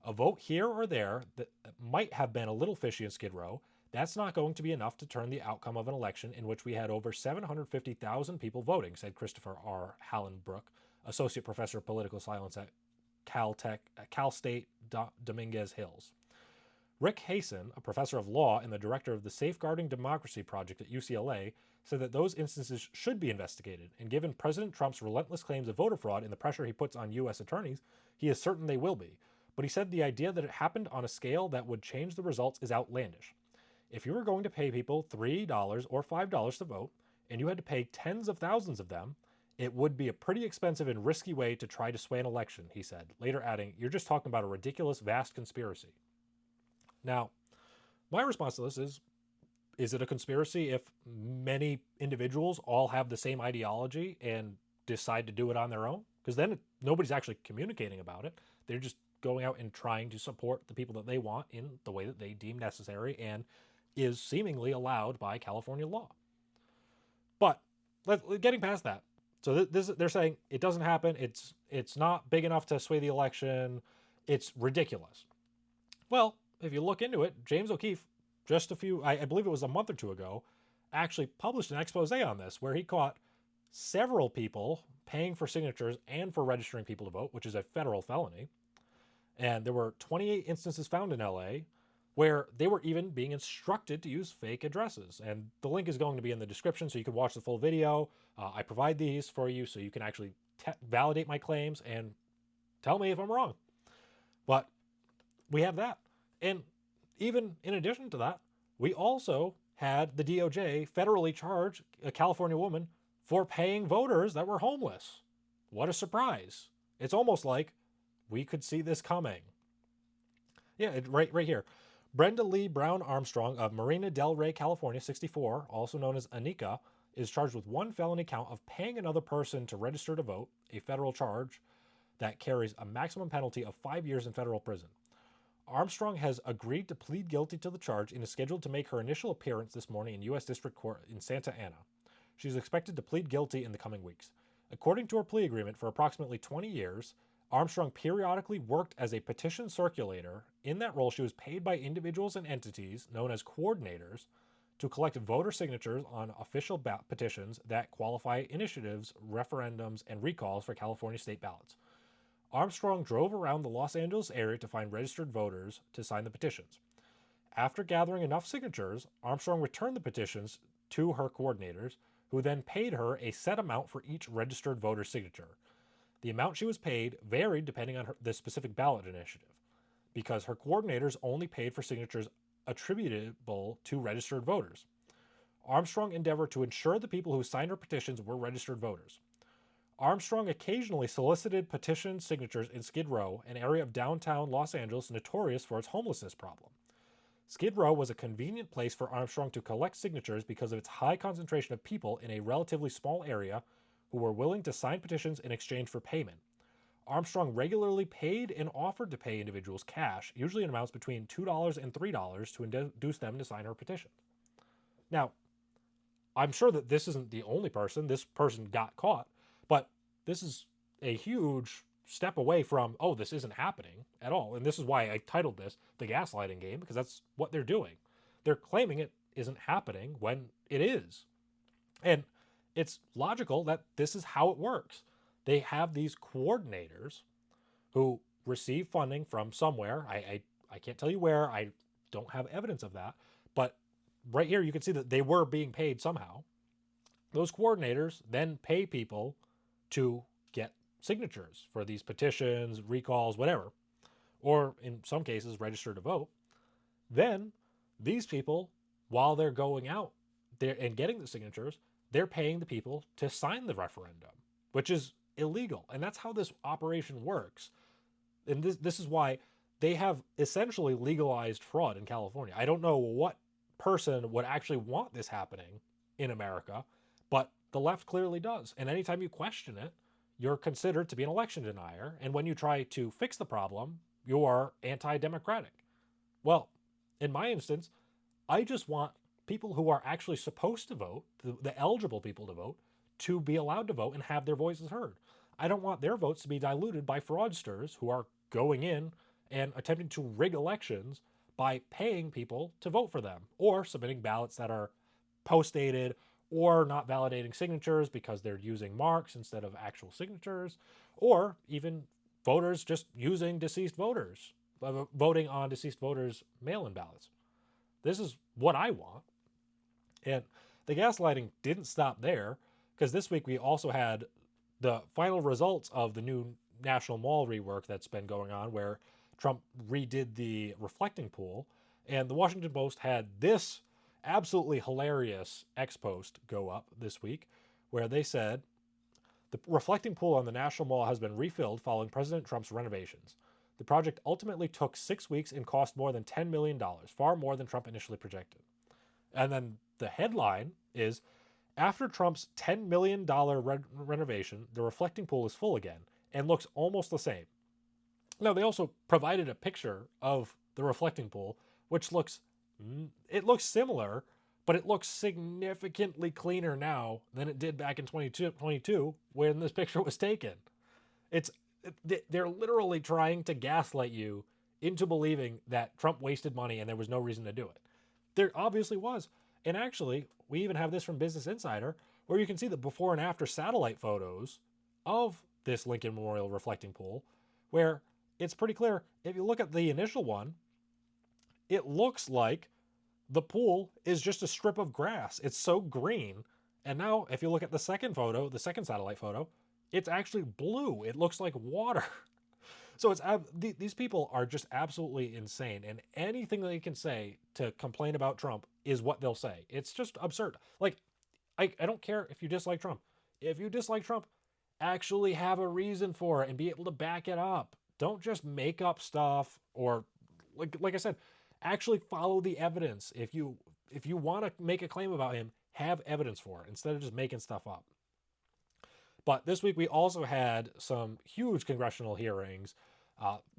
A vote here or there that might have been a little fishy in Skid Row, that's not going to be enough to turn the outcome of an election in which we had over 750,000 people voting, said Christopher R. Hallenbrook, associate professor of political science at Cal State Dominguez Hills. Rick Hasen, a professor of law and the director of the Safeguarding Democracy Project at UCLA, said that those instances should be investigated, and given President Trump's relentless claims of voter fraud and the pressure he puts on U.S. attorneys, he is certain they will be. But he said the idea that it happened on a scale that would change the results is outlandish. If you were going to pay people $3 or $5 to vote, and you had to pay tens of thousands of them, it would be a pretty expensive and risky way to try to sway an election, he said, later adding, "You're just talking about a ridiculous, vast conspiracy." Now, my response to this is it a conspiracy if many individuals all have the same ideology and decide to do it on their own? Because then nobody's actually communicating about it. They're just going out and trying to support the people that they want in the way that they deem necessary and is seemingly allowed by California law. But getting past that, so they're saying it doesn't happen. It's not big enough to sway the election. It's ridiculous. Well, if you look into it, James O'Keefe, just I believe it was a month or two ago, actually published an expose on this where he caught several people paying for signatures and for registering people to vote, which is a federal felony. And there were 28 instances found in LA where they were even being instructed to use fake addresses. And the link is going to be in the description so you can watch the full video. I provide these for you so you can actually validate my claims and tell me if I'm wrong. But we have that. And even in addition to that, we also had the DOJ federally charge a California woman for paying voters that were homeless. What a surprise. It's almost like we could see this coming. Yeah, right here. Brenda Lee Brown Armstrong of Marina Del Rey, California, 64, also known as Anika, is charged with 1 felony count of paying another person to register to vote, a federal charge that carries a maximum penalty of 5 years in federal prison. Armstrong has agreed to plead guilty to the charge and is scheduled to make her initial appearance this morning in U.S. District Court in Santa Ana. She is expected to plead guilty in the coming weeks. According to her plea agreement, for approximately 20 years, Armstrong periodically worked as a petition circulator. In that role, she was paid by individuals and entities, known as coordinators, to collect voter signatures on official petitions that qualify initiatives, referendums, and recalls for California state ballots. Armstrong drove around the Los Angeles area to find registered voters to sign the petitions. After gathering enough signatures, Armstrong returned the petitions to her coordinators, who then paid her a set amount for each registered voter signature. The amount she was paid varied depending on the specific ballot initiative, because her coordinators only paid for signatures attributable to registered voters. Armstrong endeavored to ensure the people who signed her petitions were registered voters. Armstrong occasionally solicited petition signatures in Skid Row, an area of downtown Los Angeles notorious for its homelessness problem. Skid Row was a convenient place for Armstrong to collect signatures because of its high concentration of people in a relatively small area who were willing to sign petitions in exchange for payment. Armstrong regularly paid and offered to pay individuals cash, usually in amounts between $2 and $3, to induce them to sign her petition. Now, I'm sure that this isn't the only person. This person got caught. But this is a huge step away from, oh, this isn't happening at all. And this is why I titled this The Gaslighting Game, because that's what they're doing. They're claiming it isn't happening when it is. And it's logical that this is how it works. They have these coordinators who receive funding from somewhere. I can't tell you where. I don't have evidence of that. But right here, you can see that they were being paid somehow. Those coordinators then pay people to get signatures for these petitions, recalls, whatever, or in some cases, register to vote. Then these people, while they're going out there and getting the signatures, they're paying the people to sign the referendum, which is illegal. And that's how this operation works. And this is why they have essentially legalized fraud in California. I don't know what person would actually want this happening in America, but the left clearly does. And anytime you question it, you're considered to be an election denier. And when you try to fix the problem, you're anti-democratic. Well, in my instance, I just want people who are actually supposed to vote, the eligible people to vote, to be allowed to vote and have their voices heard. I don't want their votes to be diluted by fraudsters who are going in and attempting to rig elections by paying people to vote for them, or submitting ballots that are post-dated, or not validating signatures because they're using marks instead of actual signatures, or even voters just using deceased voters, voting on deceased voters' mail-in ballots. This is what I want. And the gaslighting didn't stop there, because this week we also had the final results of the new National Mall rework that's been going on, where Trump redid the reflecting pool. And the Washington Post had this absolutely hilarious ex-post go up this week, where they said, the reflecting pool on the National Mall has been refilled following President Trump's renovations. The project ultimately took 6 weeks and cost more than $10 million, far more than Trump initially projected. And then the headline is, after Trump's $10 million renovation, the reflecting pool is full again and looks almost the same. Now, they also provided a picture of the reflecting pool, which looks similar, but it looks significantly cleaner now than it did back in 2022 when this picture was taken. They're literally trying to gaslight you into believing that Trump wasted money and there was no reason to do it. There obviously was. And actually, we even have this from Business Insider, where you can see the before and after satellite photos of this Lincoln Memorial reflecting pool, where it's pretty clear. If you look at the initial one, it looks like the pool is just a strip of grass. It's so green. And now, if you look at the second photo, the second satellite photo, it's actually blue. It looks like water. So these people are just absolutely insane. And anything they can say to complain about Trump is what they'll say. It's just absurd. Like, I don't care if you dislike Trump. If you dislike Trump, actually have a reason for it and be able to back it up. Don't just make up stuff, or like I said, actually follow the evidence. If you want to make a claim about him, have evidence for it instead of just making stuff up. But this week we also had some huge congressional hearings.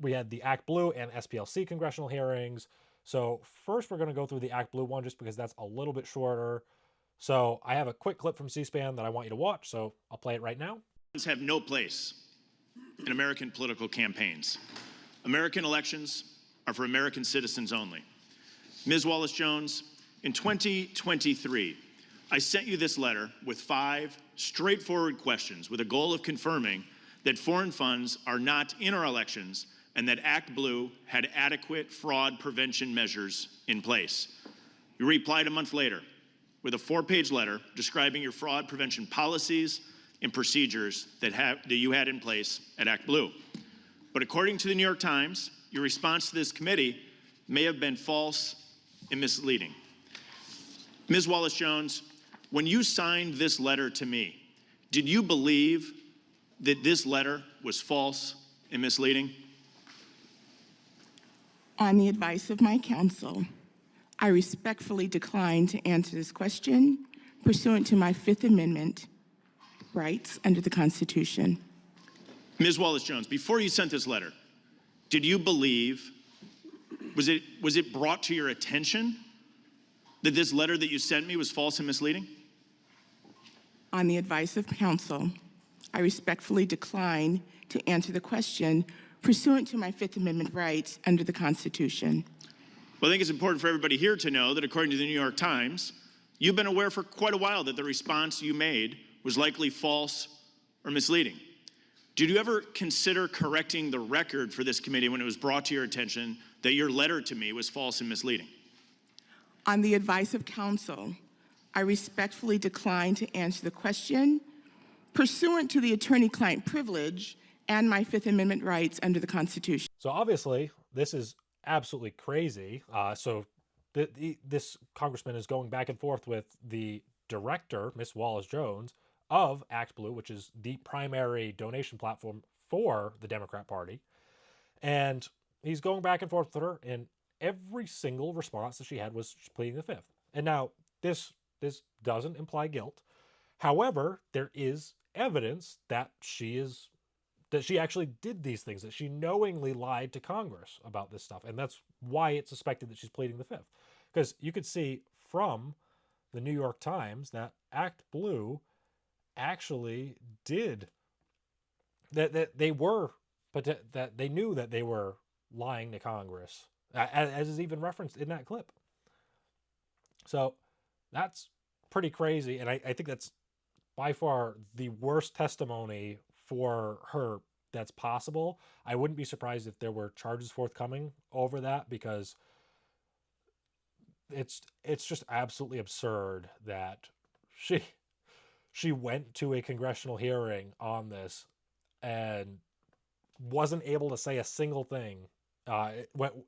We had the ActBlue and SPLC congressional hearings. So first we're going to go through the ActBlue one just because that's a little bit shorter. So I have a quick clip from C-SPAN that I want you to watch, so I'll play it right now. Have no place in American political campaigns. American elections are for American citizens only. Ms. Wallace-Jones, in 2023, I sent you this letter with 5 straightforward questions with a goal of confirming that foreign funds are not in our elections and that ActBlue had adequate fraud prevention measures in place. You replied a month later with a 4-page letter describing your fraud prevention policies and procedures that you had in place at ActBlue. But according to the New York Times, your response to this committee may have been false and misleading. Ms. Wallace-Jones, when you signed this letter to me, did you believe that this letter was false and misleading? On the advice of my counsel, I respectfully decline to answer this question pursuant to my Fifth Amendment rights under the Constitution. Ms. Wallace-Jones, before you sent this letter, did you believe, was it brought to your attention that this letter that you sent me was false and misleading? On the advice of counsel, I respectfully decline to answer the question pursuant to my Fifth Amendment rights under the Constitution. Well, I think it's important for everybody here to know that according to the New York Times, you've been aware for quite a while that the response you made was likely false or misleading. Did you ever consider correcting the record for this committee when it was brought to your attention that your letter to me was false and misleading? On the advice of counsel, I respectfully decline to answer the question pursuant to the attorney-client privilege and my Fifth Amendment rights under the Constitution. So obviously, this is absolutely crazy. This congressman is going back and forth with the director, Ms. Wallace-Jones, of ActBlue, which is the primary donation platform for the Democrat Party. And he's going back and forth with her, and every single response that she had was pleading the Fifth. And now, this doesn't imply guilt. However, there is evidence that she actually did these things, that she knowingly lied to Congress about this stuff. And that's why it's suspected that she's pleading the fifth. Because you could see from the New York Times that ActBlue actually did, that they were, but that they knew that they were lying to Congress, as is even referenced in that clip. So that's pretty crazy. And I think that's by far the worst testimony for her that's possible. I wouldn't be surprised if there were charges forthcoming over that, because it's just absolutely absurd that she went to a congressional hearing on this and wasn't able to say a single thing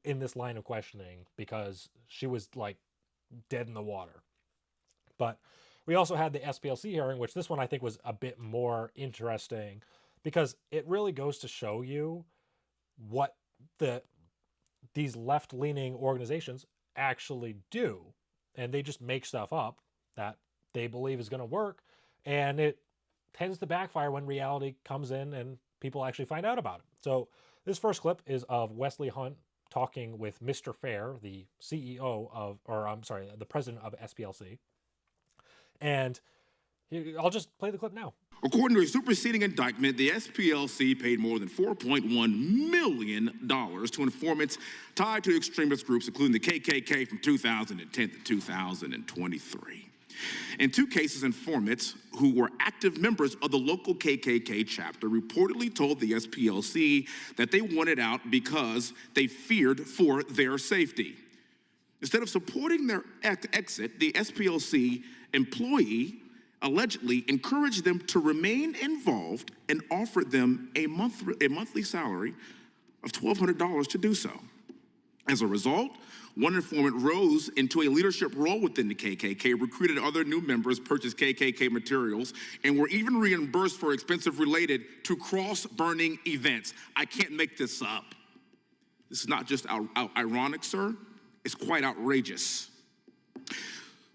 in this line of questioning because she was like dead in the water. But we also had the SPLC hearing, which this one I think was a bit more interesting because it really goes to show you what these left-leaning organizations actually do. And they just make stuff up that they believe is going to work, and it tends to backfire when reality comes in and people actually find out about it. So this first clip is of Wesley Hunt talking with Mr. Fair, the CEO of, or I'm sorry, the president of SPLC. And I'll just play the clip now. According to a superseding indictment, the SPLC paid more than $4.1 million to informants tied to extremist groups, including the KKK from 2010 to 2023. In two cases, informants who were active members of the local KKK chapter reportedly told the SPLC that they wanted out because they feared for their safety. Instead of supporting their exit, the SPLC employee allegedly encouraged them to remain involved and offered them a monthly salary of $1,200 to do so. As a result, one informant rose into a leadership role within the KKK, recruited other new members, purchased KKK materials, and were even reimbursed for expenses related to cross-burning events. I can't make this up. This is not just ironic, sir. It's quite outrageous.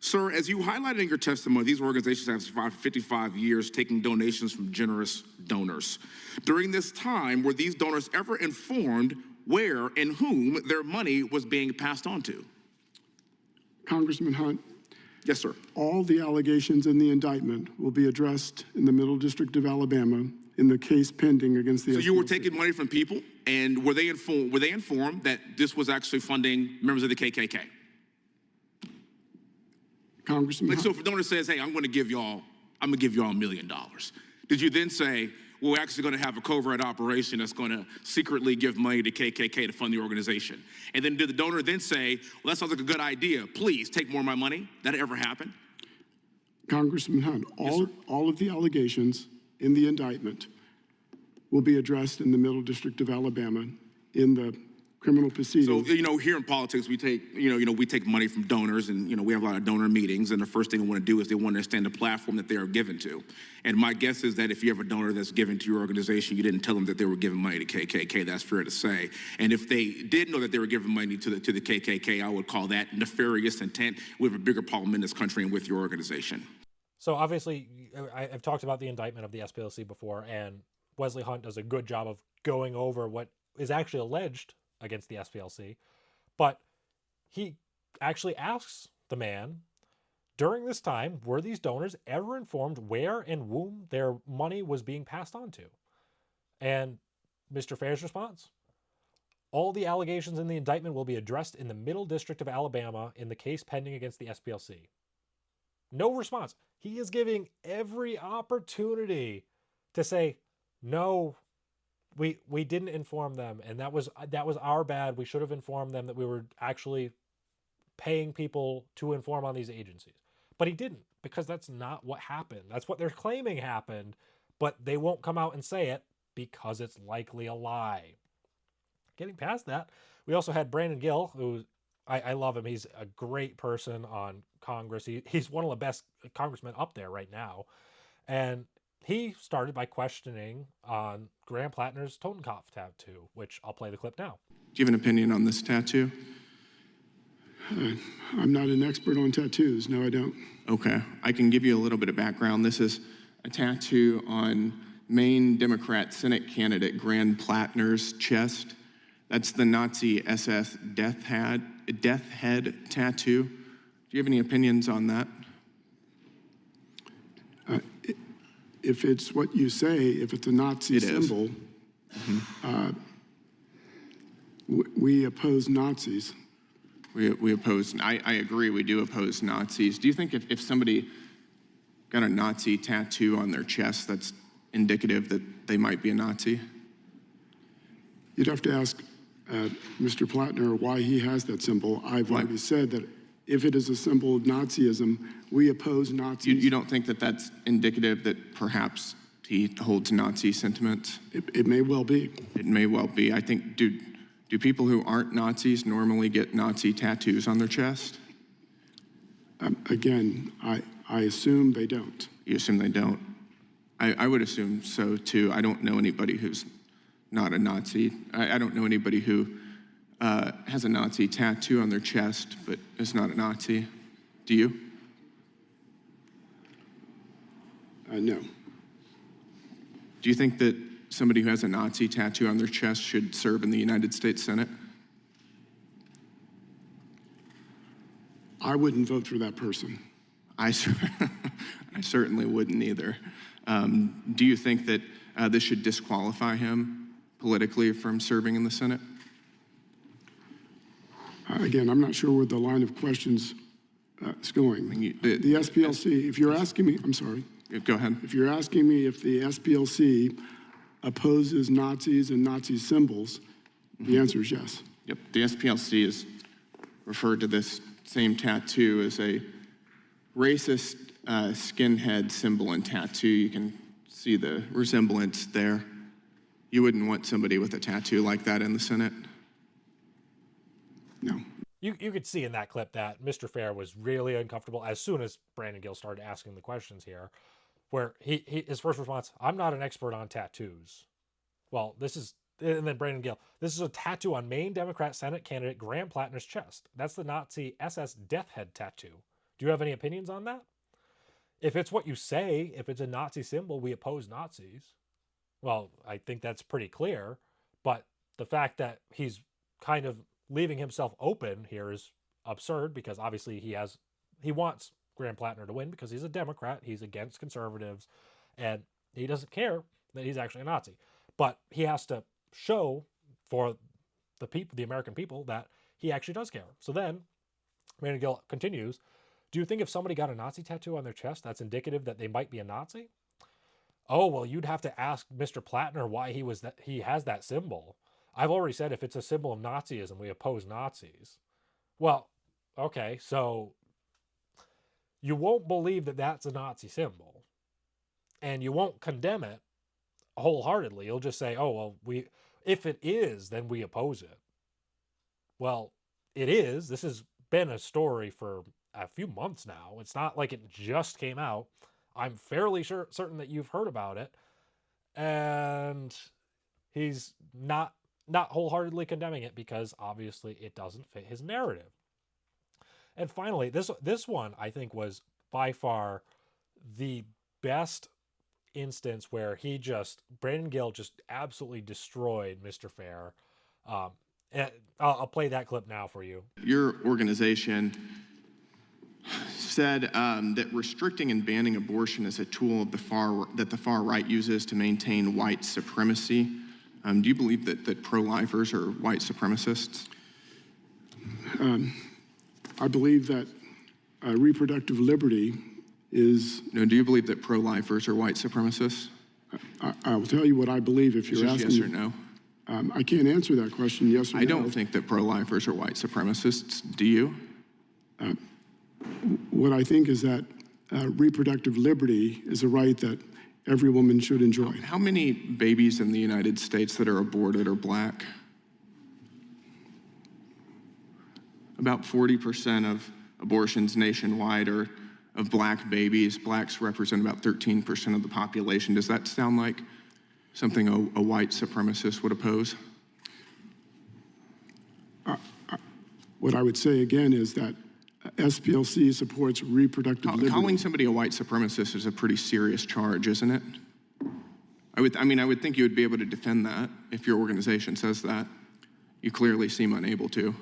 Sir, as you highlighted in your testimony, these organizations have survived 55 years taking donations from generous donors. During this time, were these donors ever informed where and whom their money was being passed on to? Congressman Hunt. Yes, sir. All the allegations in the indictment will be addressed in the Middle District of Alabama in the case pending against the SPLC. So you were taking money from people, and were they informed that this was actually funding members of the KKK? Congressman Hunt. So if a donor says, hey, I'm gonna give y'all $1 million, did you then say, well, we're actually gonna have a covert operation that's gonna secretly give money to KKK to fund the organization? And then did the donor then say, well, that sounds like a good idea, please take more of my money? That ever happened? Congressman Hunt, all of the allegations in the indictment will be addressed in the Middle District of Alabama in the criminal proceedings. So, here in politics, we take money from donors, and, we have a lot of donor meetings, and the first thing they want to do is they want to understand the platform that they are given to. And my guess is that if you have a donor that's given to your organization, you didn't tell them that they were giving money to KKK. That's fair to say. And if they did know that they were giving money to the KKK, I would call that nefarious intent. We have a bigger problem in this country and with your organization. So obviously, I've talked about the indictment of the SPLC before, and Wesley Hunt does a good job of going over what is actually alleged against the SPLC, but he actually asks the man, during this time, were these donors ever informed where and whom their money was being passed on to? And Mr. Fair's response, all the allegations in the indictment will be addressed in the Middle District of Alabama in the case pending against the SPLC. No response. He is giving every opportunity to say, no, we didn't inform them, and that was our bad. We should have informed them that we were actually paying people to inform on these agencies. But he didn't, because that's not what happened. That's what they're claiming happened, but they won't come out and say it because it's likely a lie. Getting past that, we also had Brandon Gill, who I love him. He's a great person on Congress. He's one of the best congressmen up there right now. And he started by questioning on Graham Plattner's Totenkopf tattoo, which I'll play the clip now. Do you have an opinion on this tattoo? I'm not an expert on tattoos. No, I don't. Okay. I can give you a little bit of background. This is a tattoo on Maine Democrat Senate candidate Grand Plattner's chest. That's the Nazi SS death head tattoo. Do you have any opinions on that? If it's what you say, if it's a Nazi symbol, we oppose Nazis. We oppose, I agree, we do oppose Nazis. Do you think if somebody got a Nazi tattoo on their chest, that's indicative that they might be a Nazi? You'd have to ask Mr. Plattner why he has that symbol. I've already said that if it is a symbol of Nazism, we oppose Nazis. You don't think that that's indicative that perhaps he holds Nazi sentiments? It may well be. It may well be. I think, do people who aren't Nazis normally get Nazi tattoos on their chest? Again, I assume they don't. You assume they don't? I would assume so too. I don't know anybody who's not a Nazi. I don't know anybody who has a Nazi tattoo on their chest but is not a Nazi. Do you? No. Do you think that somebody who has a Nazi tattoo on their chest should serve in the United States Senate? I wouldn't vote for that person. I certainly wouldn't either. Do you think that this should disqualify him politically from serving in the Senate? Again, I'm not sure where the line of questions is going. The SPLC, if you're asking me, I'm sorry. Go ahead. If you're asking me if the SPLC opposes Nazis and Nazi symbols, the answer is yes. Yep, the SPLC has referred to this same tattoo as a racist skinhead symbol and tattoo. You can see the resemblance there. You wouldn't want somebody with a tattoo like that in the Senate? No. You could see in that clip that Mr. Fair was really uncomfortable as soon as Brandon Gill started asking the questions here, where his first response, I'm not an expert on tattoos. Well, and then Brandon Gill, this is a tattoo on Maine Democrat Senate candidate Graham Plattner's chest. That's the Nazi SS death head tattoo. Do you have any opinions on that? If it's what you say, if it's a Nazi symbol, we oppose Nazis. Well, I think that's pretty clear, but the fact that he's kind of leaving himself open here is absurd because obviously he wants Graham Plattner to win because he's a Democrat, he's against conservatives, and he doesn't care that he's actually a Nazi. But he has to show for the people, the American people, that he actually does care. So then, Brandon Gill continues, do you think if somebody got a Nazi tattoo on their chest, that's indicative that they might be a Nazi? Oh, well, you'd have to ask Mr. Plattner why he has that symbol. I've already said if it's a symbol of Nazism, we oppose Nazis. Well, okay, so you won't believe that that's a Nazi symbol, and you won't condemn it wholeheartedly. You'll just say, oh, well, if it is, then we oppose it. Well, it is. This has been a story for a few months now. It's not like it just came out. I'm fairly certain that you've heard about it, and he's not wholeheartedly condemning it because obviously it doesn't fit his narrative. And finally, this one I think was by far the best instance where Brandon Gill just absolutely destroyed Mr. Fair. And I'll play that clip now for you. Your organization said that restricting and banning abortion is a tool of that the far right uses to maintain white supremacy. Do you believe that pro-lifers are white supremacists? I believe that reproductive liberty is... No, do you believe that pro-lifers are white supremacists? I will tell you what I believe if you're asking. Yes or no? I can't answer that question, yes or no. I don't think that pro-lifers are white supremacists. Do you? What I think is that reproductive liberty is a right that every woman should enjoy. How many babies in the United States that are aborted are black? About 40% of abortions nationwide are of black babies. Blacks represent about 13% of the population. Does that sound like something a white supremacist would oppose? What I would say again is that SPLC supports reproductive liberty. Calling somebody a white supremacist is a pretty serious charge, isn't it? I would think you would be able to defend that if your organization says that. You clearly seem unable to.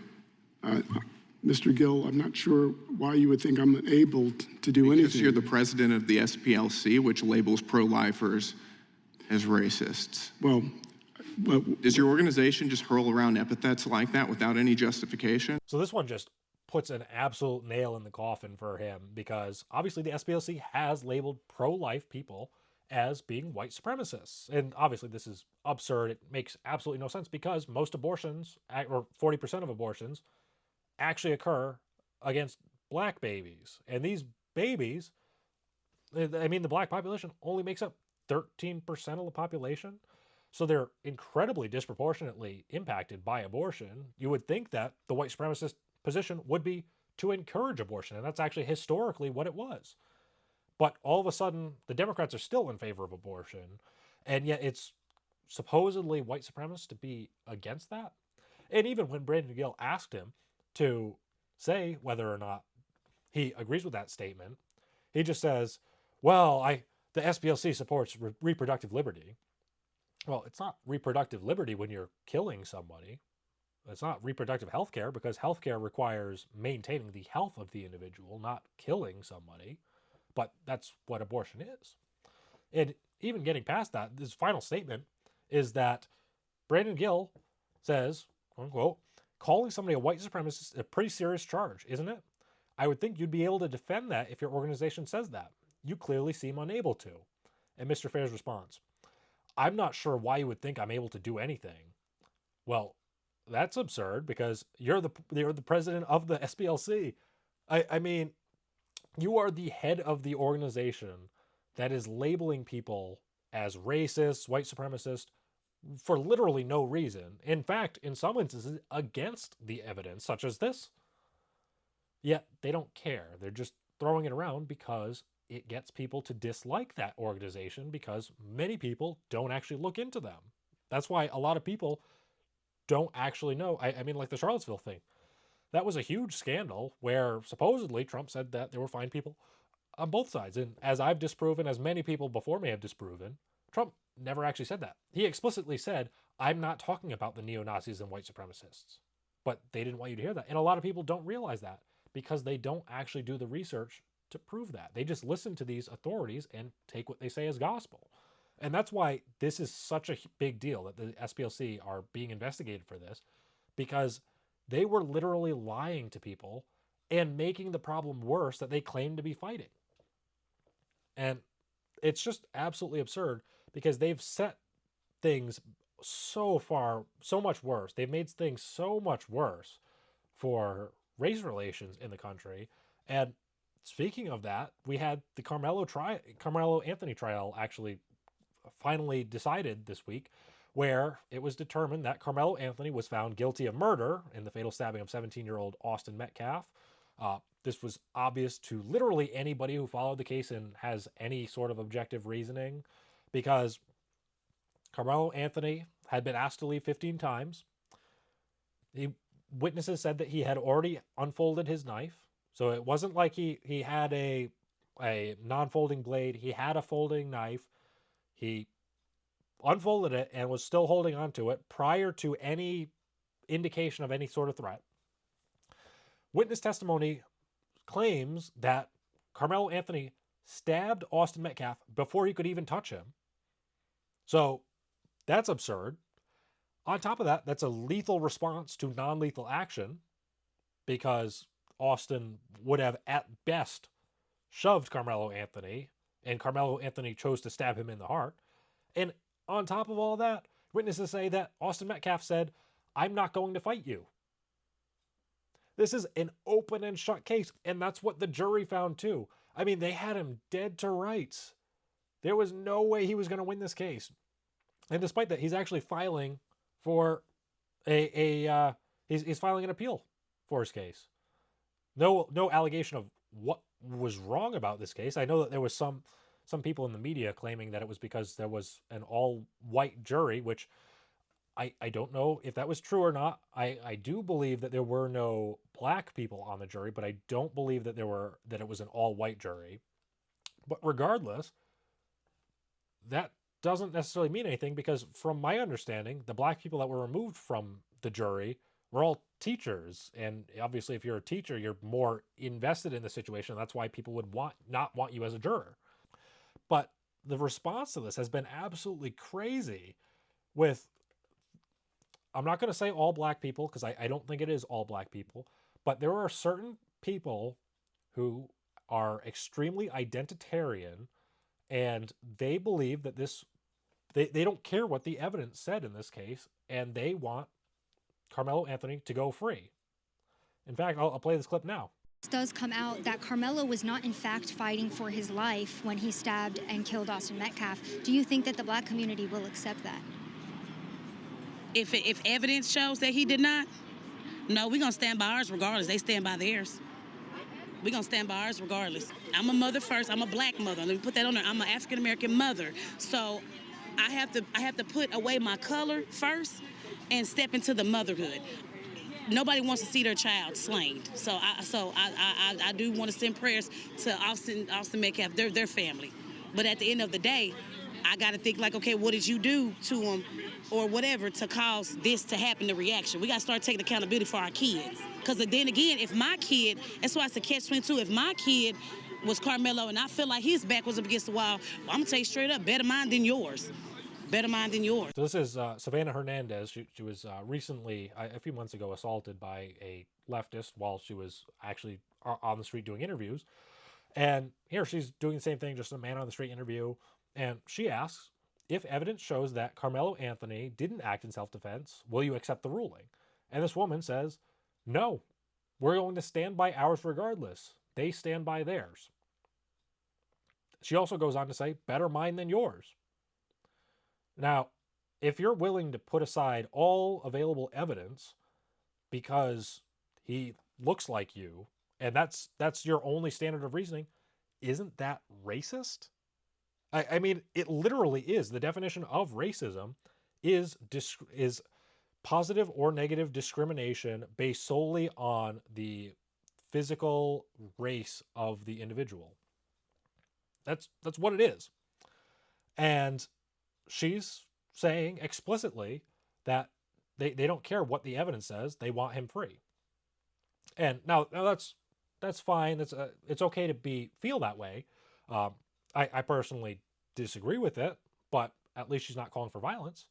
Mr. Gill, I'm not sure why you would think I'm unable to do anything. Because you're the president of the SPLC, which labels pro-lifers as racists. Well, does your organization just hurl around epithets like that without any justification? So this one just puts an absolute nail in the coffin for him, because obviously the SPLC has labeled pro-life people as being white supremacists. And obviously this is absurd. It makes absolutely no sense, because most abortions, or 40% of abortions, actually occur against black babies. And these babies, I mean, the black population only makes up 13% of the population. So they're incredibly disproportionately impacted by abortion. You would think that the white supremacist position would be to encourage abortion, and that's actually historically what it was. But all of a sudden, the Democrats are still in favor of abortion, and yet it's supposedly white supremacist to be against that. And even when Brandon Gill asked him to say whether or not he agrees with that statement, he just says, well, the SPLC supports reproductive liberty. Well, it's not reproductive liberty when you're killing somebody. It's not reproductive health care, because health care requires maintaining the health of the individual, not killing somebody. But that's what abortion is. And even getting past that, this final statement is that Brandon Gill says, quote unquote, calling somebody a white supremacist is a pretty serious charge, isn't it? I would think you'd be able to defend that if your organization says that. You clearly seem unable to. And Mr. Fair's response, I'm not sure why you would think I'm able to do anything. Well, that's absurd, because you're the president of the SPLC. I mean, you are the head of the organization that is labeling people as racists, white supremacists, for literally no reason. In fact, in some instances, against the evidence, such as this. Yet they don't care. They're just throwing it around because it gets people to dislike that organization, because many people don't actually look into them. That's why a lot of people don't actually know. I mean, like the Charlottesville thing. That was a huge scandal where supposedly Trump said that there were fine people on both sides. And as I've disproven, as many people before me have disproven, Trump never actually said that. He explicitly said, I'm not talking about the neo-Nazis and white supremacists. But they didn't want you to hear that. And a lot of people don't realize that, because they don't actually do the research to prove that. They just listen to these authorities and take what they say as gospel. And that's why this is such a big deal that the SPLC are being investigated for this, because they were literally lying to people and making the problem worse that they claim to be fighting. And it's just absolutely absurd, because they've set things so much worse. They've made things so much worse for race relations in the country. And speaking of that, we had the Karmelo Anthony trial actually finally decided this week, where it was determined that Karmelo Anthony was found guilty of murder in the fatal stabbing of 17-year-old Austin Metcalf. This was obvious to literally anybody who followed the case and has any sort of objective reasoning, because Karmelo Anthony had been asked to leave 15 times. Witnesses said that he had already unfolded his knife. So it wasn't like he had a non-folding blade. He had a folding knife. He unfolded it and was still holding onto it prior to any indication of any sort of threat. Witness testimony claims that Karmelo Anthony stabbed Austin Metcalf before he could even touch him. So that's absurd. On top of that, that's a lethal response to non-lethal action, because Austin would have at best shoved Karmelo Anthony, and Karmelo Anthony chose to stab him in the heart. And on top of all that, witnesses say that Austin Metcalf said, I'm not going to fight you. This is an open and shut case, and that's what the jury found too. I mean, they had him dead to rights. There was no way he was going to win this case. And despite that, he's actually filing for he's filing an appeal for his case. No allegation of what was wrong about this case. I know that there was some people in the media claiming that it was because there was an all-white jury, which I don't know if that was true or not. I do believe that there were no black people on the jury, but I don't believe that it was an all-white jury. But regardless, that doesn't necessarily mean anything, because from my understanding, the black people that were removed from the jury were all teachers. And obviously, if you're a teacher, you're more invested in the situation. That's why people would not want you as a juror. But the response to this has been absolutely crazy with, I'm not going to say all black people, because I don't think it is all black people, but there are certain people who are extremely identitarian, and they believe that they don't care what the evidence said in this case, and they want Karmelo Anthony to go free. In fact, I'll play this clip now. Does come out that Karmelo was not in fact fighting for his life when he stabbed and killed Austin Metcalf. Do you think that the black community will accept that? If evidence shows that he did not, no, we're going to stand by ours regardless. They stand by theirs. We're going to stand by ours regardless. I'm a mother first. I'm a black mother. Let me put that on there. I'm an African-American mother. So I have to put away my color first and step into the motherhood. Nobody wants to see their child slain. So I do want to send prayers to Austin Metcalf, their family. But at the end of the day, I got to think like, okay, what did you do to him or whatever to cause this to happen, the reaction? We got to start taking accountability for our kids. Because then again, if my kid, that's why it's a catch-22, if my kid was Karmelo and I feel like his back was up against the wall, well, I'm going to tell you straight up, better mine than yours. Better mine than yours. So this is Savannah Hernandez. She was recently, a few months ago, assaulted by a leftist while she was actually on the street doing interviews. And here she's doing the same thing, just a man on the street interview. And she asks, if evidence shows that Karmelo Anthony didn't act in self-defense, will you accept the ruling? And this woman says, no, we're going to stand by ours regardless. They stand by theirs. She also goes on to say, better mine than yours. Now, if you're willing to put aside all available evidence because he looks like you, and that's your only standard of reasoning, isn't that racist? I mean, it literally is. The definition of racism is positive or negative discrimination based solely on the physical race of the individual. That's what it is. And she's saying explicitly that they don't care what the evidence says. They want him free. And now that's fine. It's okay to feel that way. I personally disagree with it, but at least she's not calling for violence.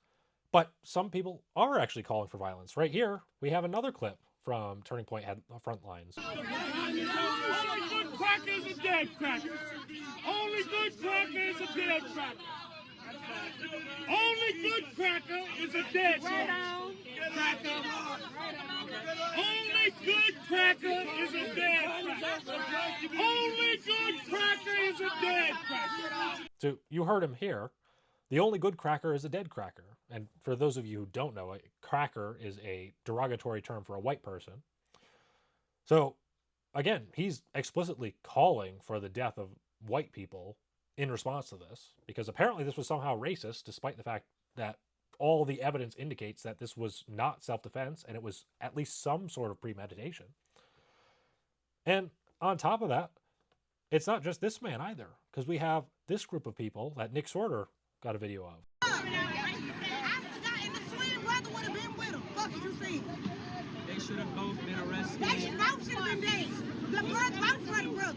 But some people are actually calling for violence. Right here, we have another clip from Turning Point Frontlines. Only good cracker is a dead cracker. Only good cracker is a dead cracker. Only good cracker is a dead cracker. Only good cracker is a dead cracker. Only good cracker is a dead cracker. So you heard him here. The only good cracker is a dead cracker. And for those of you who don't know, a cracker is a derogatory term for a white person. So again, he's explicitly calling for the death of white people in response to this, because apparently this was somehow racist, despite the fact that all the evidence indicates that this was not self-defense and it was at least some sort of premeditation. And on top of that, it's not just this man either, because we have this group of people that Nick Sorter got a video of. They should have both been arrested. They both should have been dead. The both brothers.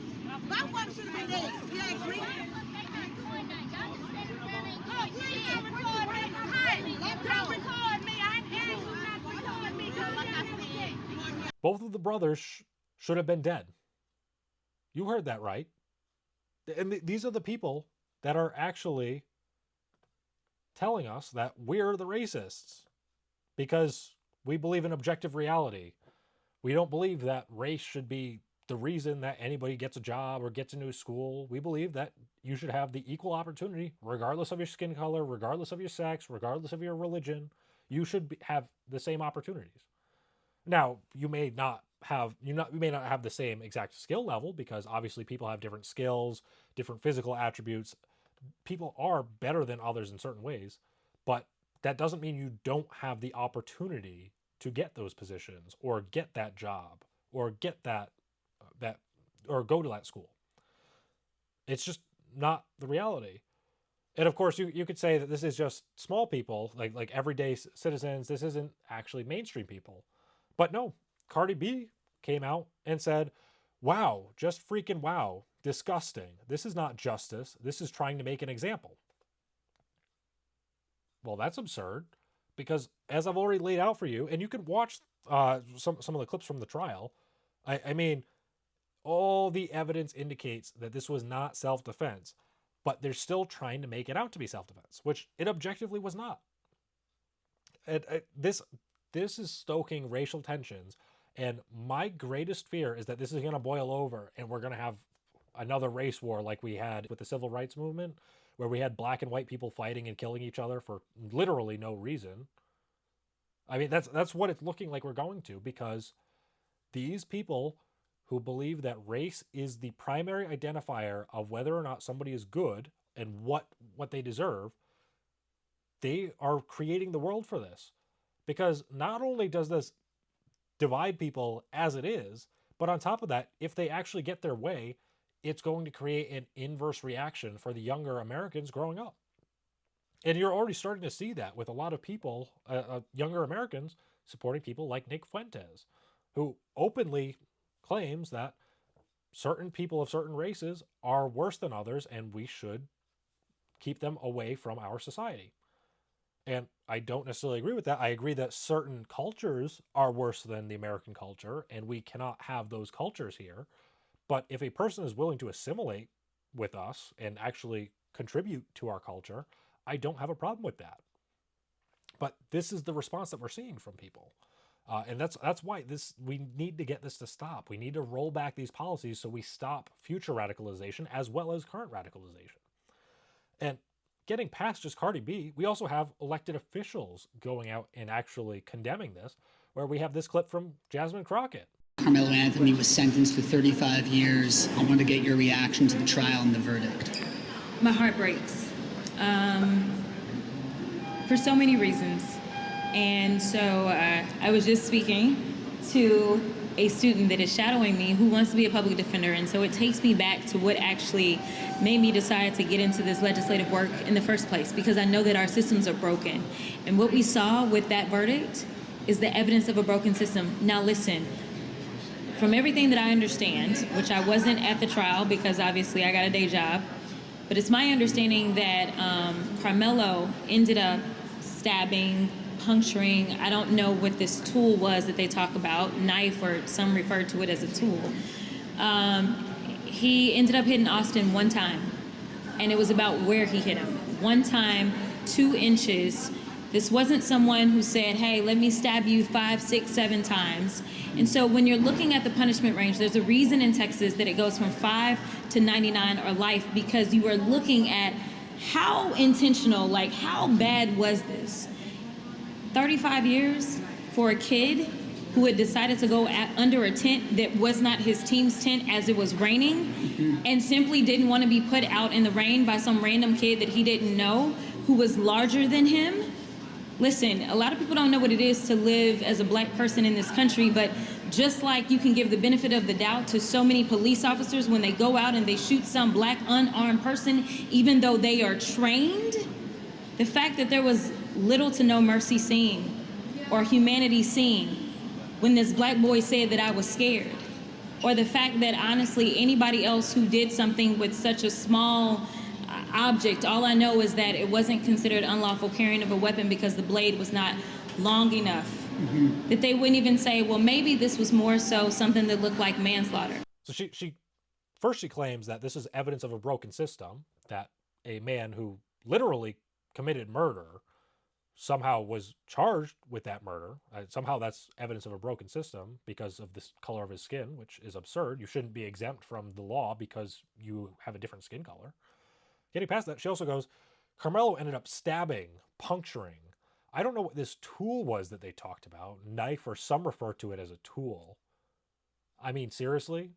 Both of them should have been dead. You ask me? Don't record me. I ain't asked you not to record me. Like I said. Both of the brothers should have been dead. You heard that right. And these are the people that are actually telling us that we're the racists because we believe in objective reality. We don't believe that race should be the reason that anybody gets a job or gets into a school. We believe that you should have the equal opportunity, regardless of your skin color, regardless of your sex, regardless of your religion. You should have the same opportunities. Now, you may not have the same exact skill level, because obviously people have different skills, different physical attributes. People are better than others in certain ways, but that doesn't mean you don't have the opportunity to get those positions or get that job or get that or go to that school. It's just not the reality. And of course, you could say that this is just small people, like everyday citizens. This isn't actually mainstream people. But no, Cardi B came out and said, wow, just freaking wow, disgusting. This is not justice. This is trying to make an example. Well, that's absurd, because as I've already laid out for you, and you can watch some of the clips from the trial, I mean, all the evidence indicates that this was not self-defense, but they're still trying to make it out to be self-defense, which it objectively was not. And this is stoking racial tensions, and my greatest fear is that this is going to boil over, and we're going to have another race war like we had with the civil rights movement, where we had black and white people fighting and killing each other for literally no reason. I mean, that's what it's looking like we're going to, because these people who believe that race is the primary identifier of whether or not somebody is good and what they deserve, they are creating the world for this. Because not only does this divide people as it is, but on top of that, if they actually get their way, it's going to create an inverse reaction for the younger Americans growing up. And you're already starting to see that with a lot of people, younger Americans, supporting people like Nick Fuentes, who openly claims that certain people of certain races are worse than others and we should keep them away from our society. And I don't necessarily agree with that. I agree that certain cultures are worse than the American culture, and we cannot have those cultures here. But if a person is willing to assimilate with us and actually contribute to our culture, I don't have a problem with that. But this is the response that we're seeing from people. And that's why we need to get this to stop. We need to roll back these policies so we stop future radicalization as well as current radicalization. And getting past just Cardi B, we also have elected officials going out and actually condemning this, where we have this clip from Jasmine Crockett. Karmelo Anthony was sentenced to 35 years. I want to get your reaction to the trial and the verdict. My heart breaks for so many reasons. And so I was just speaking to a student that is shadowing me who wants to be a public defender. And so it takes me back to what actually made me decide to get into this legislative work in the first place, because I know that our systems are broken. And what we saw with that verdict is the evidence of a broken system. Now listen, from everything that I understand, which I wasn't at the trial because obviously I got a day job, but it's my understanding that Karmelo ended up stabbing, puncturing, I don't know what this tool was that they talk about, knife, or some refer to it as a tool. He ended up hitting Austin one time, and it was about where he hit him. One time, 2 inches. This wasn't someone who said, hey, let me stab you 5, 6, 7 times. And so when you're looking at the punishment range, there's a reason in Texas that it goes from 5 to 99 or life, because you are looking at how intentional, like how bad was this? 35 years for a kid who had decided to go under a tent that was not his team's tent as it was raining, and simply didn't want to be put out in the rain by some random kid that he didn't know who was larger than him. Listen, a lot of people don't know what it is to live as a black person in this country, but just like you can give the benefit of the doubt to so many police officers when they go out and they shoot some black unarmed person, even though they are trained, the fact that there was little to no mercy seen or humanity seen when this black boy said that I was scared, or the fact that honestly anybody else who did something with such a small object, all I know is that it wasn't considered unlawful carrying of a weapon because the blade was not long enough, that they wouldn't even say, well, maybe this was more so something that looked like manslaughter. So she claims that this is evidence of a broken system, that a man who literally committed murder somehow was charged with that murder. Somehow that's evidence of a broken system because of this color of his skin, which is absurd. You shouldn't be exempt from the law because you have a different skin color. Getting past that, she also goes, Karmelo ended up stabbing, puncturing. I don't know what this tool was that they talked about, knife, or some refer to it as a tool. I mean, seriously?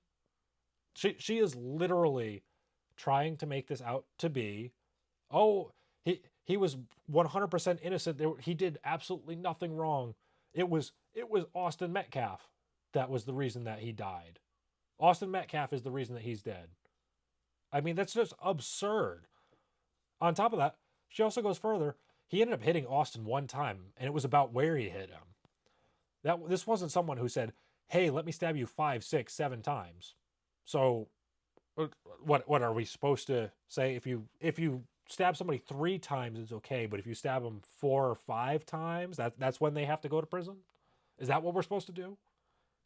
She is literally trying to make this out to be, oh, He was 100% innocent. He did absolutely nothing wrong. It was Austin Metcalf that was the reason that he died. Austin Metcalf is the reason that he's dead. I mean, that's just absurd. On top of that, she also goes further. He ended up hitting Austin one time, and it was about where he hit him. This wasn't someone who said, "Hey, let me stab you 5, 6, 7 times." So, what are we supposed to say? If you stab somebody 3 times, it's okay, but if you stab them 4 or 5 times, that's when they have to go to prison? Is that what we're supposed to do?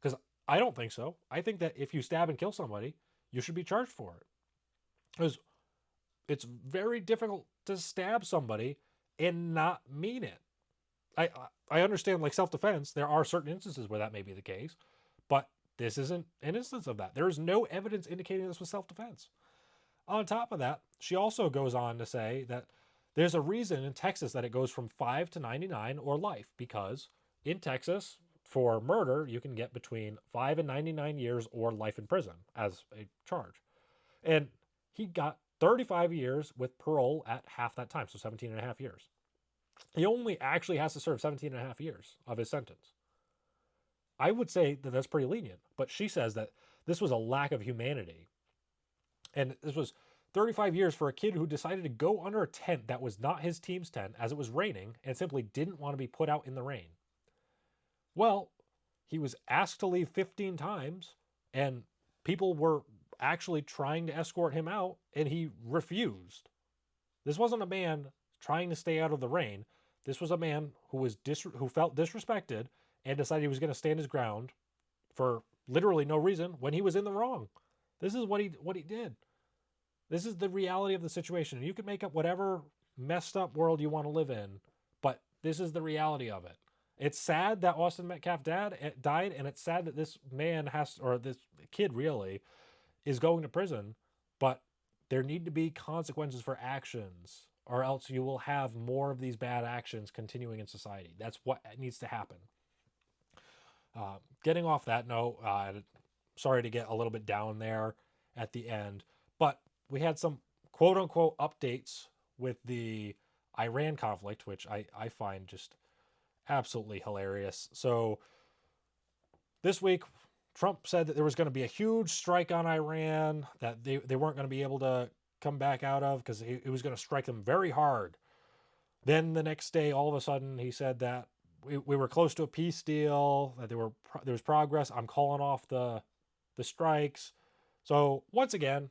Because I don't think so. I think that if you stab and kill somebody, you should be charged for it. Because it's very difficult to stab somebody and not mean it. I understand, like, self-defense, there are certain instances where that may be the case, but this isn't an instance of that. There is no evidence indicating this was self-defense. On top of that, she also goes on to say that there's a reason in Texas that it goes from 5 to 99 or life, because in Texas, for murder, you can get between 5 and 99 years or life in prison as a charge. And he got 35 years with parole at half that time, so 17 and a half years. He only actually has to serve 17 and a half years of his sentence. I would say that that's pretty lenient, but she says that this was a lack of humanity. And this was 35 years for a kid who decided to go under a tent that was not his team's tent as it was raining and simply didn't want to be put out in the rain. Well, he was asked to leave 15 times, and people were actually trying to escort him out, and he refused. This wasn't a man trying to stay out of the rain. This was a man who felt disrespected and decided he was going to stand his ground for literally no reason when he was in the wrong. This is what he did. This is the reality of the situation. You can make up whatever messed up world you want to live in, but this is the reality of it. It's sad that Austin Metcalf died, and it's sad that this man this kid really, is going to prison, but there need to be consequences for actions, or else you will have more of these bad actions continuing in society. That's what needs to happen. Getting off that note, sorry to get a little bit down there at the end, but we had some quote-unquote updates with the Iran conflict, which I find just absolutely hilarious. So this week, Trump said that there was going to be a huge strike on Iran that they weren't going to be able to come back out of because he was going to strike them very hard. Then the next day, all of a sudden, he said that we were close to a peace deal, that there was progress. I'm calling off the strikes. So once again,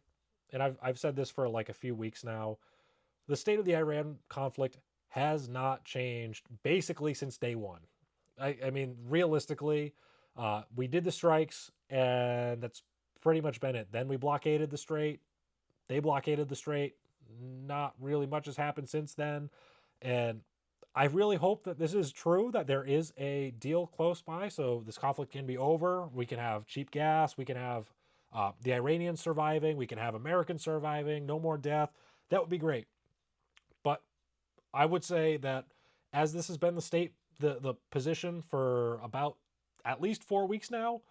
and I've said this for like a few weeks now, the state of the Iran conflict has not changed basically since day one. I mean, realistically, we did the strikes, and that's pretty much been it. Then we blockaded the strait. They blockaded the strait. Not really much has happened since then. And I really hope that this is true, that there is a deal close by so this conflict can be over. We can have cheap gas. We can have the Iranians surviving. We can have Americans surviving. No more death. That would be great. But I would say that as this has been the position for about at least 4 weeks now,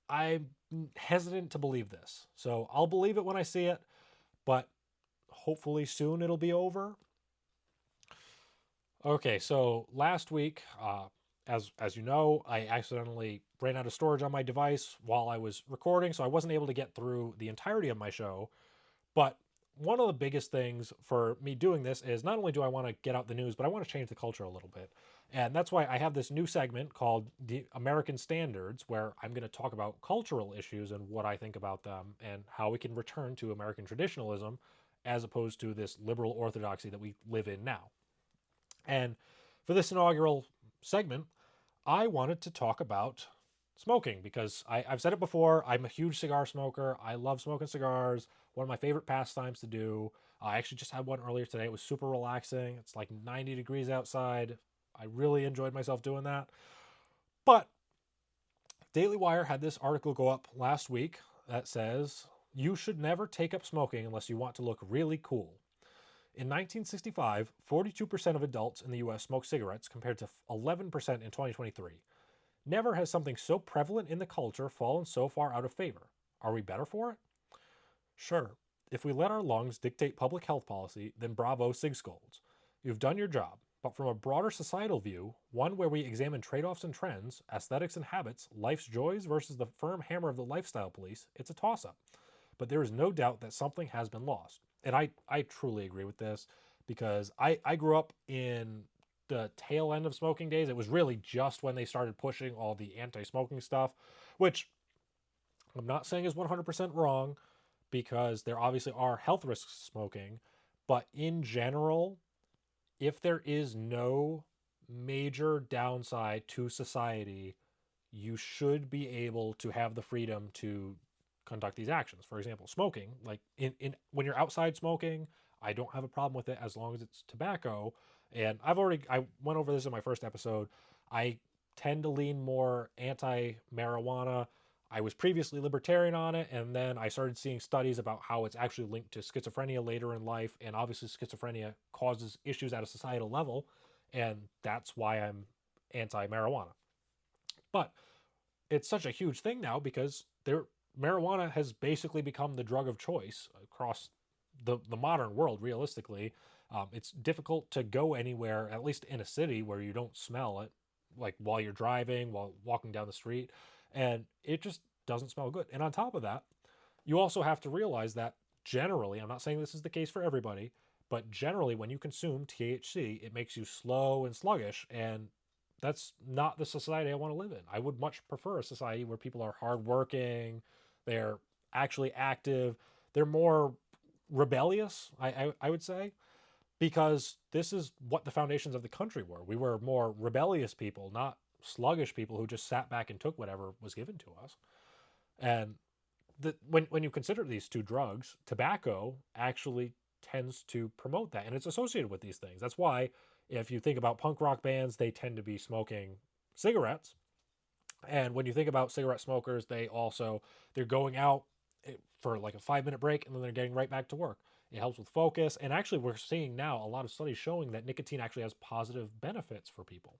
I'm hesitant to believe this. So I'll believe it when I see it, but hopefully soon it'll be over. Okay, so last week, as you know, I accidentally ran out of storage on my device while I was recording, so I wasn't able to get through the entirety of my show. But one of the biggest things for me doing this is not only do I want to get out the news, but I want to change the culture a little bit. And that's why I have this new segment called The American Standards, where I'm going to talk about cultural issues and what I think about them and how we can return to American traditionalism as opposed to this liberal orthodoxy that we live in now. And for this inaugural segment, I wanted to talk about smoking because I've said it before. I'm a huge cigar smoker. I love smoking cigars. One of my favorite pastimes to do. I actually just had one earlier today. It was super relaxing. It's like 90 degrees outside. I really enjoyed myself doing that. But Daily Wire had this article go up last week that says, you should never take up smoking unless you want to look really cool. In 1965, 42% of adults in the U.S. smoked cigarettes compared to 11% in 2023. Never has something so prevalent in the culture fallen so far out of favor. Are we better for it? Sure. If we let our lungs dictate public health policy, then bravo cig scolds. You've done your job, but from a broader societal view, one where we examine trade-offs and trends, aesthetics and habits, life's joys versus the firm hammer of the lifestyle police, it's a toss-up. But there is no doubt that something has been lost. And I truly agree with this, because I grew up in the tail end of smoking days. It was really just when they started pushing all the anti-smoking stuff, which I'm not saying is 100% wrong, because there obviously are health risks to smoking. But in general, if there is no major downside to society, you should be able to have the freedom to conduct these actions. For example, smoking, like in when you're outside smoking, I don't have a problem with it as long as it's tobacco. And I went over this in my first episode. I tend to lean more anti-marijuana. I was previously libertarian on it, and then I started seeing studies about how it's actually linked to schizophrenia later in life, and obviously schizophrenia causes issues at a societal level, and that's why I'm anti-marijuana. But it's such a huge thing now because marijuana has basically become the drug of choice across the modern world, realistically. It's difficult to go anywhere, at least in a city, where you don't smell it, like while you're driving, while walking down the street, and it just doesn't smell good. And on top of that, you also have to realize that generally, I'm not saying this is the case for everybody, but generally when you consume THC, it makes you slow and sluggish, and that's not the society I want to live in. I would much prefer a society where people are hardworking, they're actually active, they're more rebellious, I would say, because this is what the foundations of the country were. We were more rebellious people, not sluggish people who just sat back and took whatever was given to us. And when you consider these two drugs, tobacco actually tends to promote that, and it's associated with these things. That's why if you think about punk rock bands, they tend to be smoking cigarettes. And when you think about cigarette smokers, they're going out for like a 5-minute break, and then they're getting right back to work. It helps with focus. And actually, we're seeing now a lot of studies showing that nicotine actually has positive benefits for people,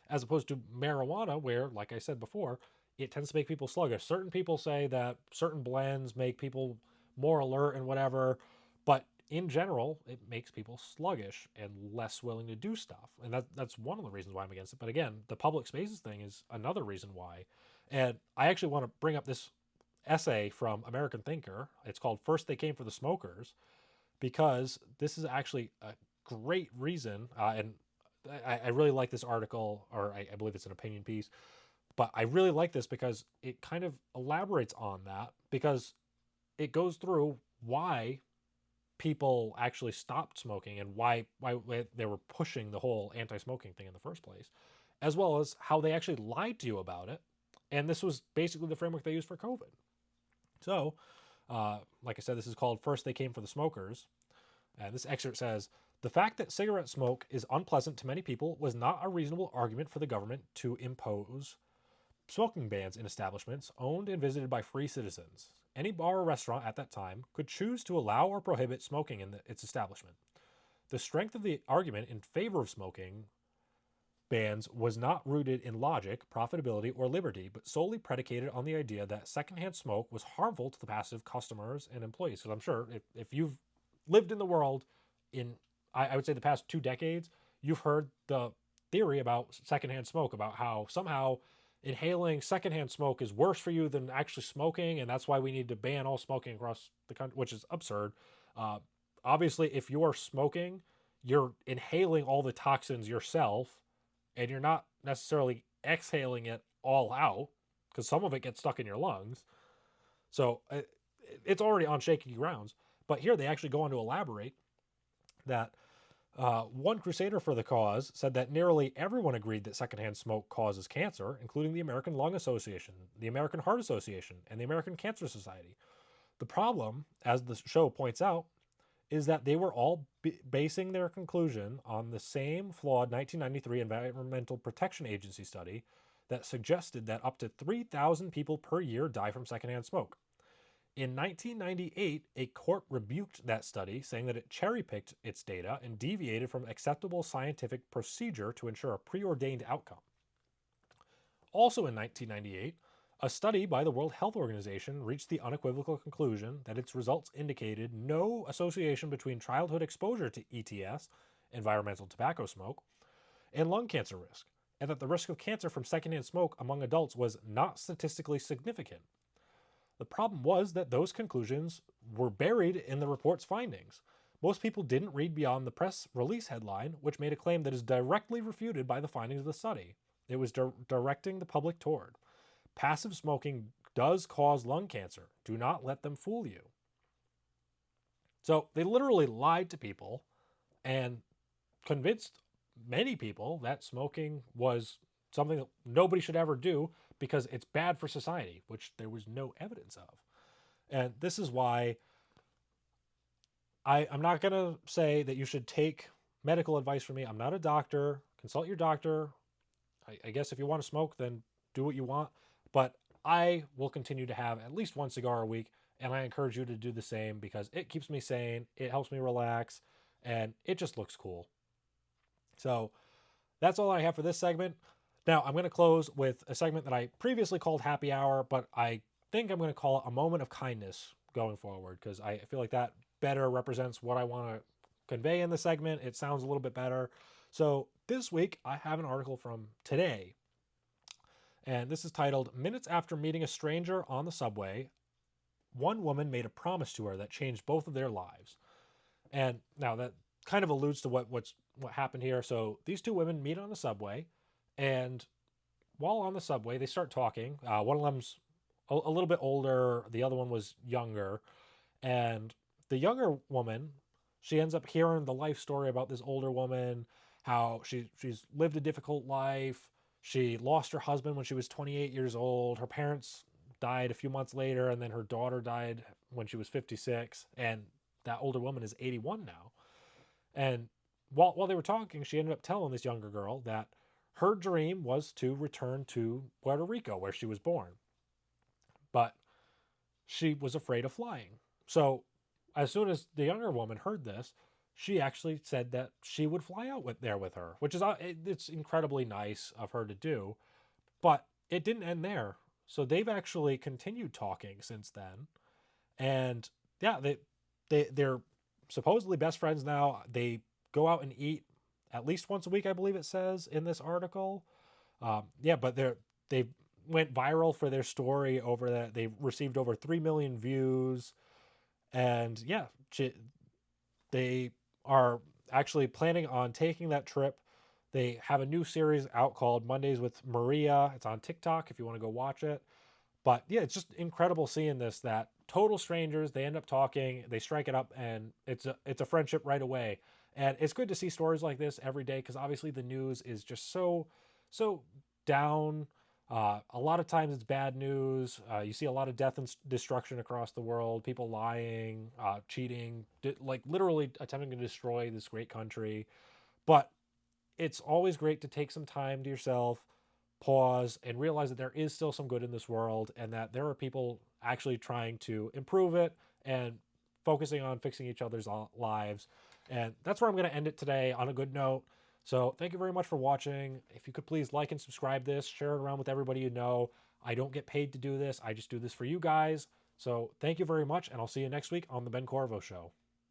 as opposed to marijuana, where, like I said before, it tends to make people sluggish. Certain people say that certain blends make people more alert and whatever, but in general, it makes people sluggish and less willing to do stuff. And that's one of the reasons why I'm against it. But again, the public spaces thing is another reason why. And I actually want to bring up this essay from American Thinker. It's called First They Came for the Smokers, because this is actually a great reason. And I really like this article, or I believe it's an opinion piece, but I really like this because it kind of elaborates on that, because it goes through why people actually stopped smoking and why they were pushing the whole anti-smoking thing in the first place, as well as how they actually lied to you about it. And this was basically the framework they used for COVID. So, like I said, this is called First They Came for the Smokers. And this excerpt says, "The fact that cigarette smoke is unpleasant to many people was not a reasonable argument for the government to impose smoking bans in establishments owned and visited by free citizens. Any bar or restaurant at that time could choose to allow or prohibit smoking in its establishment. The strength of the argument in favor of smoking bans was not rooted in logic, profitability, or liberty, but solely predicated on the idea that secondhand smoke was harmful to the passive customers and employees." Because I'm sure if you've lived in the world in, I would say, the past 2 decades, you've heard the theory about secondhand smoke, about how somehow inhaling secondhand smoke is worse for you than actually smoking, and that's why we need to ban all smoking across the country, which is absurd. Obviously, if you're smoking, you're inhaling all the toxins yourself, and you're not necessarily exhaling it all out, because some of it gets stuck in your lungs. So it's already on shaky grounds. But here they actually go on to elaborate that one crusader for the cause said that nearly everyone agreed that secondhand smoke causes cancer, including the American Lung Association, the American Heart Association, and the American Cancer Society. The problem, as the show points out, is that they were all basing their conclusion on the same flawed 1993 Environmental Protection Agency study that suggested that up to 3,000 people per year die from secondhand smoke. In 1998, a court rebuked that study, saying that it cherry-picked its data and deviated from acceptable scientific procedure to ensure a preordained outcome. Also in 1998, a study by the World Health Organization reached the unequivocal conclusion that its results indicated no association between childhood exposure to ETS environmental tobacco smoke, and lung cancer risk, and that the risk of cancer from secondhand smoke among adults was not statistically significant. The problem was that those conclusions were buried in the report's findings. Most people didn't read beyond the press release headline, which made a claim that is directly refuted by the findings of the study. It was directing the public toward passive smoking does cause lung cancer. Do not let them fool you. So they literally lied to people and convinced many people that smoking was something that nobody should ever do because it's bad for society, which there was no evidence of. And this is why I'm not going to say that you should take medical advice from me. I'm not a doctor. Consult your doctor. I guess if you want to smoke, then do what you want. But I will continue to have at least one cigar a week, and I encourage you to do the same because it keeps me sane, it helps me relax, and it just looks cool. So that's all I have for this segment. Now, I'm going to close with a segment that I previously called Happy Hour, but I think I'm going to call it a moment of kindness going forward because I feel like that better represents what I want to convey in the segment. It sounds a little bit better. So this week, I have an article from today, and this is titled, Minutes After Meeting a Stranger on the Subway, One Woman Made a Promise to Her That Changed Both of Their Lives. And now that kind of alludes to what happened here. So these two women meet on the subway, and while on the subway, they start talking. One of them's a little bit older. The other one was younger. And the younger woman, she ends up hearing the life story about this older woman, how she's lived a difficult life. She lost her husband when she was 28 years old. Her parents died a few months later, and then her daughter died when she was 56. And that older woman is 81 now. And while they were talking, she ended up telling this younger girl that her dream was to return to Puerto Rico, where she was born. But she was afraid of flying. So as soon as the younger woman heard this, she actually said that she would fly out there with her, which is it's incredibly nice of her to do. But it didn't end there. So they've actually continued talking since then. And yeah, they're supposedly best friends now. They go out and eat at least once a week, I believe it says in this article. But they went viral for their story over that. They received over 3 million views. And yeah, they are actually planning on taking that trip. They have a new series out called Mondays with Maria. It's on TikTok if you want to go watch it. But yeah, it's just incredible seeing this, that total strangers, they end up talking, they strike it up, and it's a friendship right away. And it's good to see stories like this every day because obviously the news is just so down. A lot of times it's bad news. You see a lot of death and destruction across the world, people lying, cheating, like literally attempting to destroy this great country. But it's always great to take some time to yourself, pause, and realize that there is still some good in this world and that there are people actually trying to improve it and focusing on fixing each other's lives. And that's where I'm going to end it today on a good note. So thank you very much for watching. If you could please like and subscribe this, share it around with everybody you know. I don't get paid to do this. I just do this for you guys. So thank you very much, and I'll see you next week on The Ben Corriveau Show.